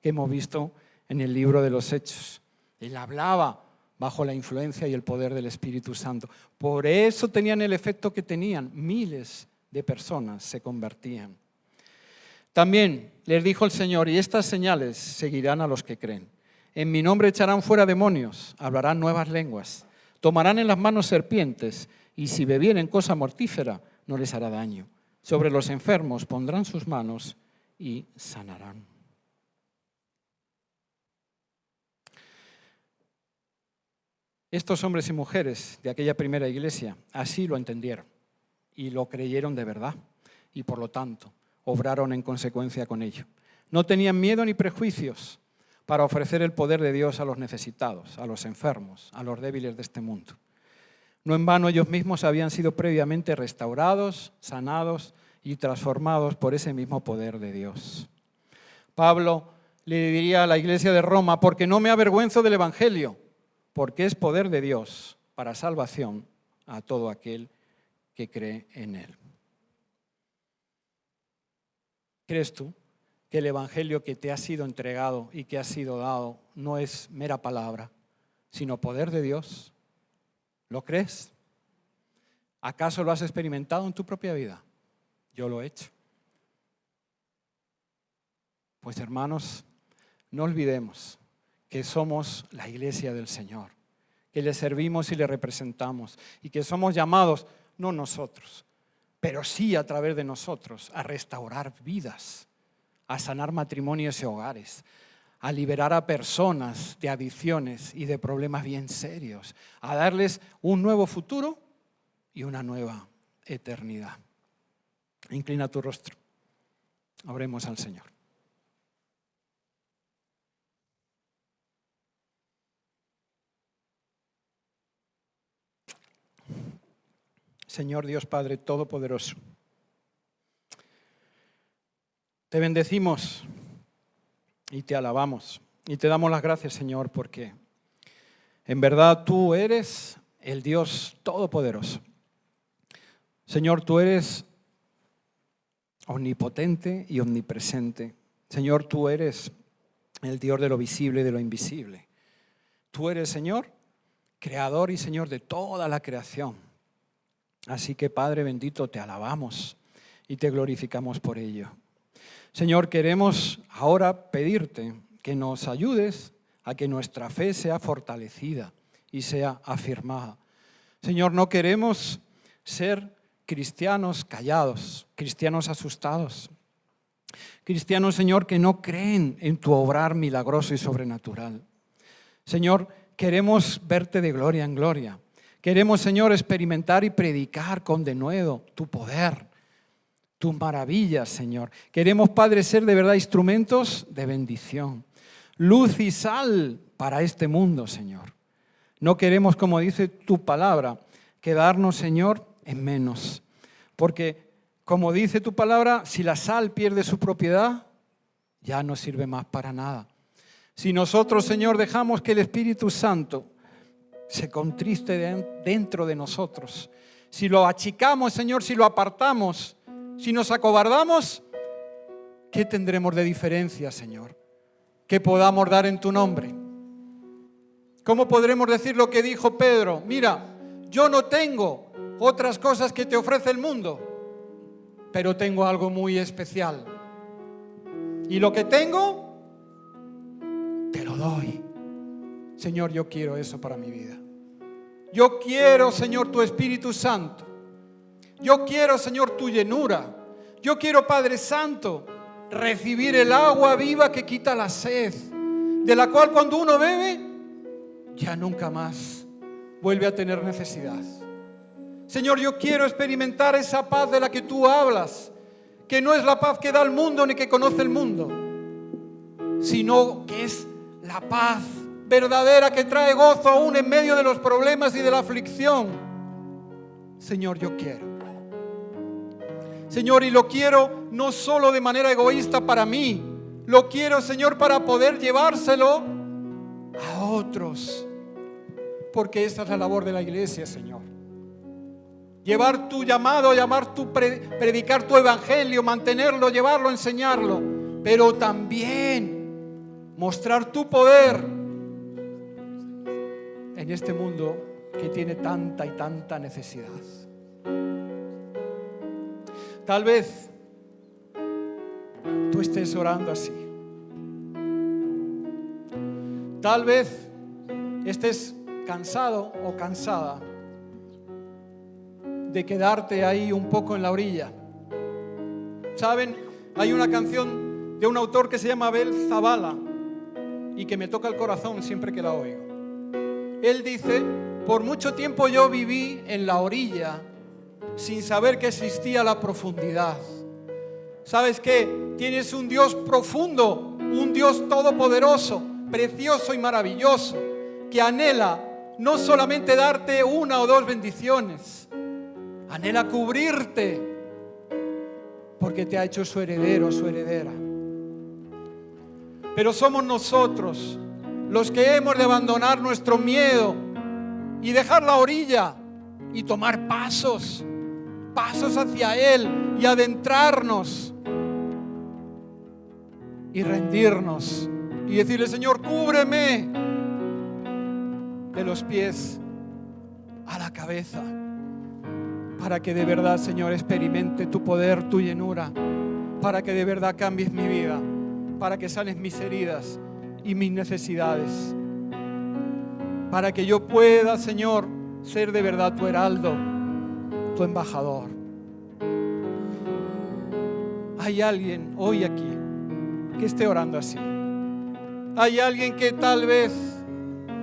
que hemos visto en el libro de los Hechos. Él hablaba bajo la influencia y el poder del Espíritu Santo. Por eso tenían el efecto que tenían. Miles de personas se convertían. También les dijo el Señor, y estas señales seguirán a los que creen. En mi nombre echarán fuera demonios, hablarán nuevas lenguas, tomarán en las manos serpientes, y si bebieren cosa mortífera, no les hará daño. Sobre los enfermos pondrán sus manos y sanarán. Estos hombres y mujeres de aquella primera iglesia así lo entendieron y lo creyeron de verdad y por lo tanto obraron en consecuencia con ello. No tenían miedo ni prejuicios para ofrecer el poder de Dios a los necesitados, a los enfermos, a los débiles de este mundo. No en vano ellos mismos habían sido previamente restaurados, sanados y transformados por ese mismo poder de Dios. Pablo le diría a la iglesia de Roma, porque no me avergüenzo del Evangelio, porque es poder de Dios para salvación a todo aquel que cree en él. ¿Crees tú que el Evangelio que te ha sido entregado y que ha sido dado no es mera palabra, sino poder de Dios? ¿Lo crees? ¿Acaso lo has experimentado en tu propia vida? Yo lo he hecho. Pues hermanos, no olvidemos que somos la iglesia del Señor, que le servimos y le representamos y que somos llamados, no nosotros, pero sí a través de nosotros, a restaurar vidas, a sanar matrimonios y hogares, a liberar a personas de adicciones y de problemas bien serios, a darles un nuevo futuro y una nueva eternidad. Inclina tu rostro. Oremos al Señor. Señor Dios Padre Todopoderoso, te bendecimos y te alabamos y te damos las gracias, Señor, porque en verdad tú eres el Dios Todopoderoso. Señor, tú eres omnipotente y omnipresente. Señor, tú eres el Dios de lo visible y de lo invisible. Tú eres, Señor, creador y Señor de toda la creación. Así que, Padre bendito, te alabamos y te glorificamos por ello. Señor, queremos ahora pedirte que nos ayudes a que nuestra fe sea fortalecida y sea afirmada. Señor, no queremos ser cristianos callados, cristianos asustados, cristianos, Señor, que no creen en tu obrar milagroso y sobrenatural. Señor, queremos verte de gloria en gloria. Queremos, Señor, experimentar y predicar con denuedo tu poder, tus maravillas, Señor. Queremos, Padre, ser de verdad instrumentos de bendición, luz y sal para este mundo, Señor. No queremos, como dice tu palabra, quedarnos, Señor, en menos. Porque, como dice tu palabra, si la sal pierde su propiedad, ya no sirve más para nada. Si nosotros, Señor, dejamos que el Espíritu Santo se contriste dentro de nosotros, si lo achicamos, Señor, si lo apartamos, si nos acobardamos, ¿qué tendremos de diferencia, Señor? ¿Qué podamos dar en tu nombre? ¿Cómo podremos decir lo que dijo Pedro? Mira, yo no tengo otras cosas que te ofrece el mundo, pero tengo algo muy especial. Y lo que tengo, te lo doy. Señor, yo quiero eso para mi vida. Yo quiero, Señor, tu Espíritu Santo. Yo quiero, Señor, tu llenura. Yo quiero, Padre Santo, recibir el agua viva que quita la sed, de la cual cuando uno bebe, ya nunca más vuelve a tener necesidad. Señor, yo quiero experimentar esa paz de la que tú hablas, que no es la paz que da el mundo ni que conoce el mundo, sino que es la paz verdadera que trae gozo aún en medio de los problemas y de la aflicción. Señor, yo quiero. Señor, y lo quiero no solo de manera egoísta para mí, lo quiero, Señor, para poder llevárselo a otros, porque esa es la labor de la iglesia, Señor. Llevar tu llamado, predicar tu evangelio, mantenerlo, llevarlo, enseñarlo, pero también mostrar tu poder en este mundo que tiene tanta y tanta necesidad. Tal vez tú estés orando así. Tal vez estés cansado o cansada de quedarte ahí un poco en la orilla. ¿Saben? Hay una canción de un autor que se llama Abel Zabala y que me toca el corazón siempre que la oigo. Él dice: por mucho tiempo yo viví en la orilla sin saber que existía la profundidad. ¿Sabes qué? Tienes un Dios profundo, un Dios todopoderoso, precioso y maravilloso, que anhela no solamente darte una o dos bendiciones, anhela cubrirte, porque te ha hecho su heredero, su heredera. Pero somos nosotros los que hemos de abandonar nuestro miedo y dejar la orilla y tomar pasos hacia Él y adentrarnos y rendirnos y decirle: Señor, cúbreme de los pies a la cabeza, para que de verdad, Señor, experimente tu poder, tu llenura, para que de verdad cambies mi vida, para que sanes mis heridas y mis necesidades, para que yo pueda, Señor, ser de verdad tu heraldo, tu embajador. Hay alguien hoy aquí que esté orando así. Hay alguien que tal vez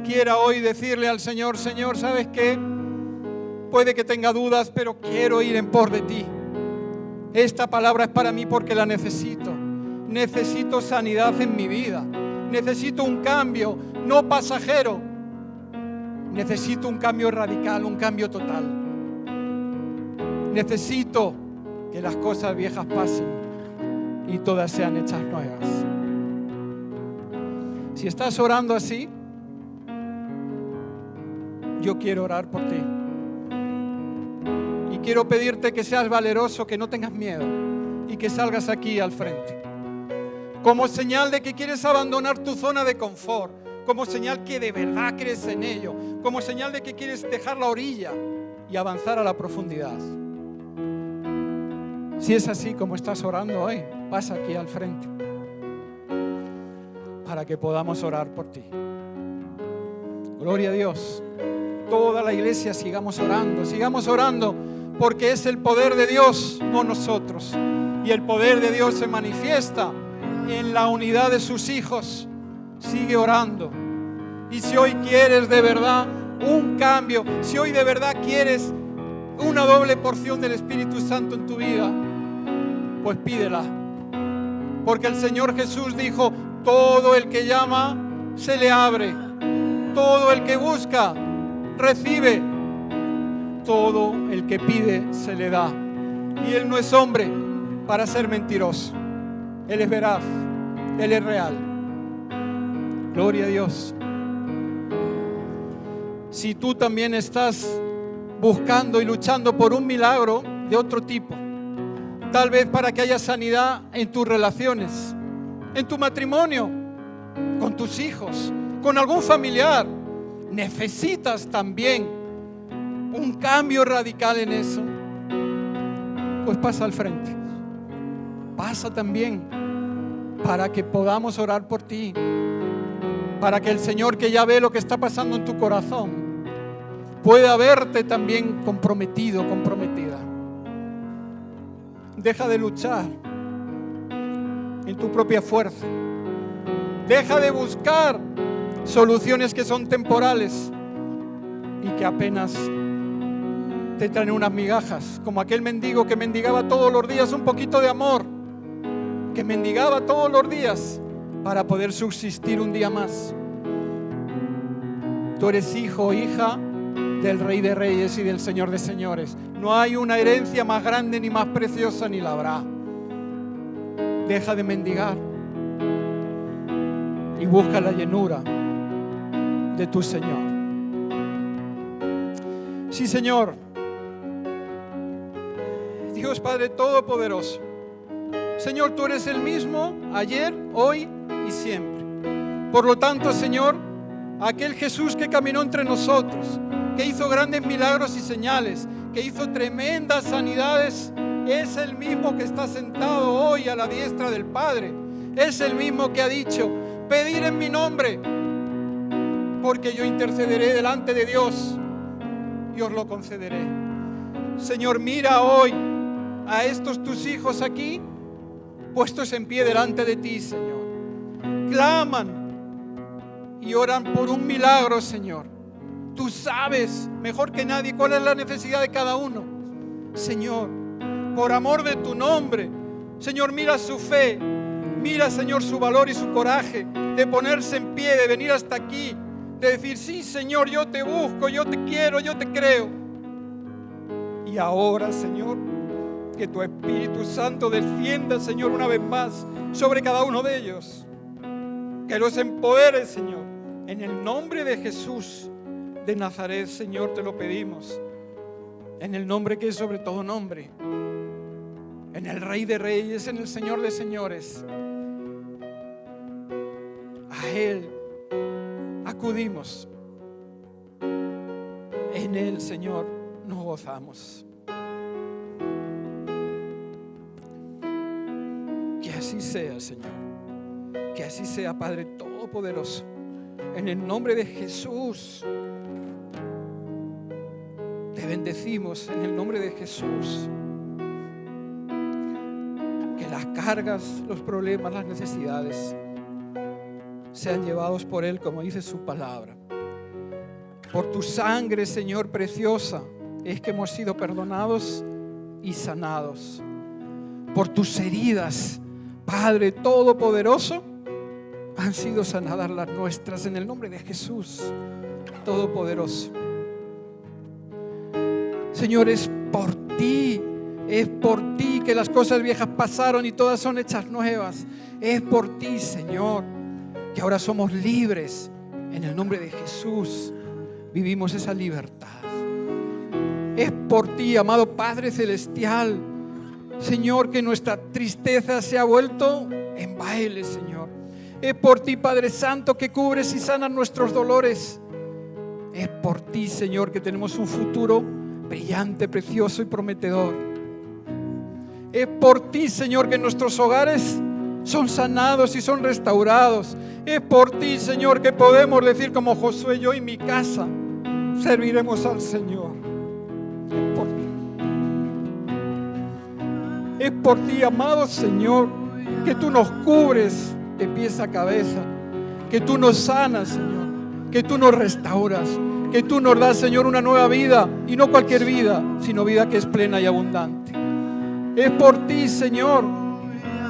quiera hoy decirle al Señor: Señor, ¿sabes qué? Puede que tenga dudas, pero quiero ir en pos de ti. Esta palabra es para mí porque la necesito. Necesito sanidad en mi vida. Necesito un cambio, no pasajero. Necesito un cambio radical, un cambio total. Necesito que las cosas viejas pasen y todas sean hechas nuevas. Si estás orando así, yo quiero orar por ti. Y quiero pedirte que seas valeroso, que no tengas miedo y que salgas aquí al frente. Como señal de que quieres abandonar tu zona de confort, como señal que de verdad crees en ello, como señal de que quieres dejar la orilla y avanzar a la profundidad. Si es así como estás orando hoy, pasa aquí al frente para que podamos orar por ti. Gloria a Dios. Toda la iglesia sigamos orando, porque es el poder de Dios, no nosotros. Y el poder de Dios se manifiesta en la unidad de sus hijos. Sigue orando. Y si hoy quieres de verdad un cambio, si hoy de verdad quieres una doble porción del Espíritu Santo en tu vida, pues pídela. Porque el Señor Jesús dijo: todo el que llama, se le abre. Todo el que busca, recibe. Todo el que pide, se le da. Y Él no es hombre para ser mentiroso. Él es veraz, Él es real. Gloria a Dios. Si tú también estás buscando y luchando por un milagro de otro tipo, tal vez para que haya sanidad en tus relaciones, en tu matrimonio, con tus hijos, con algún familiar, necesitas también un cambio radical en eso, pues pasa al frente. Pasa también para que podamos orar por ti, para que el Señor, que ya ve lo que está pasando en tu corazón, pueda verte también comprometido, comprometida. Deja de luchar en tu propia fuerza. Deja de buscar soluciones que son temporales y que apenas te traen unas migajas, como aquel mendigo que mendigaba todos los días un poquito de amor, que mendigaba todos los días para poder subsistir un día más. Tú eres hijo o hija del Rey de Reyes y del Señor de Señores. No hay una herencia más grande ni más preciosa, ni la habrá. Deja de mendigar y busca la llenura de tu Señor. Sí, Señor. Dios Padre Todopoderoso. Señor, tú eres el mismo ayer, hoy y siempre. Por lo tanto, Señor, aquel Jesús que caminó entre nosotros, que hizo grandes milagros y señales, que hizo tremendas sanidades, es el mismo que está sentado hoy a la diestra del Padre. Es el mismo que ha dicho: pedir en mi nombre, porque yo intercederé delante de Dios y os lo concederé. Señor, mira hoy a estos tus hijos aquí, puestos en pie delante de ti, Señor. Claman y oran por un milagro, Señor. Tú sabes mejor que nadie cuál es la necesidad de cada uno. Señor, por amor de tu nombre, Señor, mira su fe, mira, Señor, su valor y su coraje de ponerse en pie, de venir hasta aquí, de decir: sí, Señor, yo te busco, yo te quiero, yo te creo. Y ahora, Señor, que tu Espíritu Santo descienda, Señor, una vez más sobre cada uno de ellos. Que los empodere, Señor, en el nombre de Jesús de Nazaret, Señor, te lo pedimos. En el nombre que es sobre todo nombre, en el Rey de Reyes, en el Señor de Señores. A Él acudimos. En Él, Señor, nos gozamos. Que así sea, Señor. Que así sea, Padre, todo Todopoderoso, en el nombre de Jesús, te bendecimos en el nombre de Jesús. Que las cargas, los problemas, las necesidades sean llevados por Él, como dice su palabra. Por tu sangre, Señor, preciosa, es que hemos sido perdonados y sanados. Por tus heridas, Padre Todopoderoso, han sido sanadas las nuestras en el nombre de Jesús Todopoderoso. Señor, es por ti que las cosas viejas pasaron y todas son hechas nuevas. Es por ti, Señor, que ahora somos libres en el nombre de Jesús. Vivimos esa libertad. Es por ti, amado Padre Celestial, Señor, que nuestra tristeza se ha vuelto en baile, Señor. Es por ti, Padre Santo, que cubres y sanas nuestros dolores. Es por ti, Señor, que tenemos un futuro brillante, precioso y prometedor. Es por ti, Señor, que nuestros hogares son sanados y son restaurados. Es por ti, Señor, que podemos decir como Josué: yo y mi casa serviremos al Señor. Es por ti. Es por ti, amado Señor, que tú nos cubres de pies a cabeza, que tú nos sanas, Señor, que tú nos restauras, que tú nos das, Señor, una nueva vida, y no cualquier vida, sino vida que es plena y abundante. Es por ti, Señor,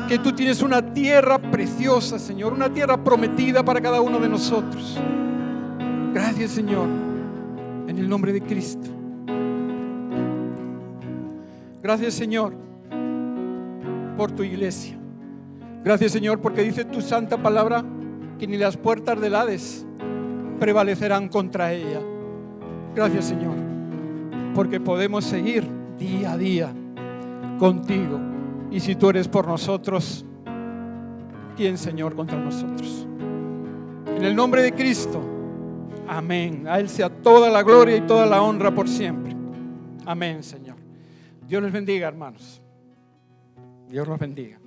que tú tienes una tierra preciosa, Señor, una tierra prometida para cada uno de nosotros. Gracias, Señor, en el nombre de Cristo. Gracias, Señor, por tu iglesia. Gracias, Señor, porque dice tu santa palabra que ni las puertas del Hades prevalecerán contra ella. Gracias, Señor, porque podemos seguir día a día contigo. Y si tú eres por nosotros, ¿quién, Señor, contra nosotros? En el nombre de Cristo, amén. A Él sea toda la gloria y toda la honra por siempre. Amén, Señor. Dios les bendiga, hermanos. Dios los bendiga.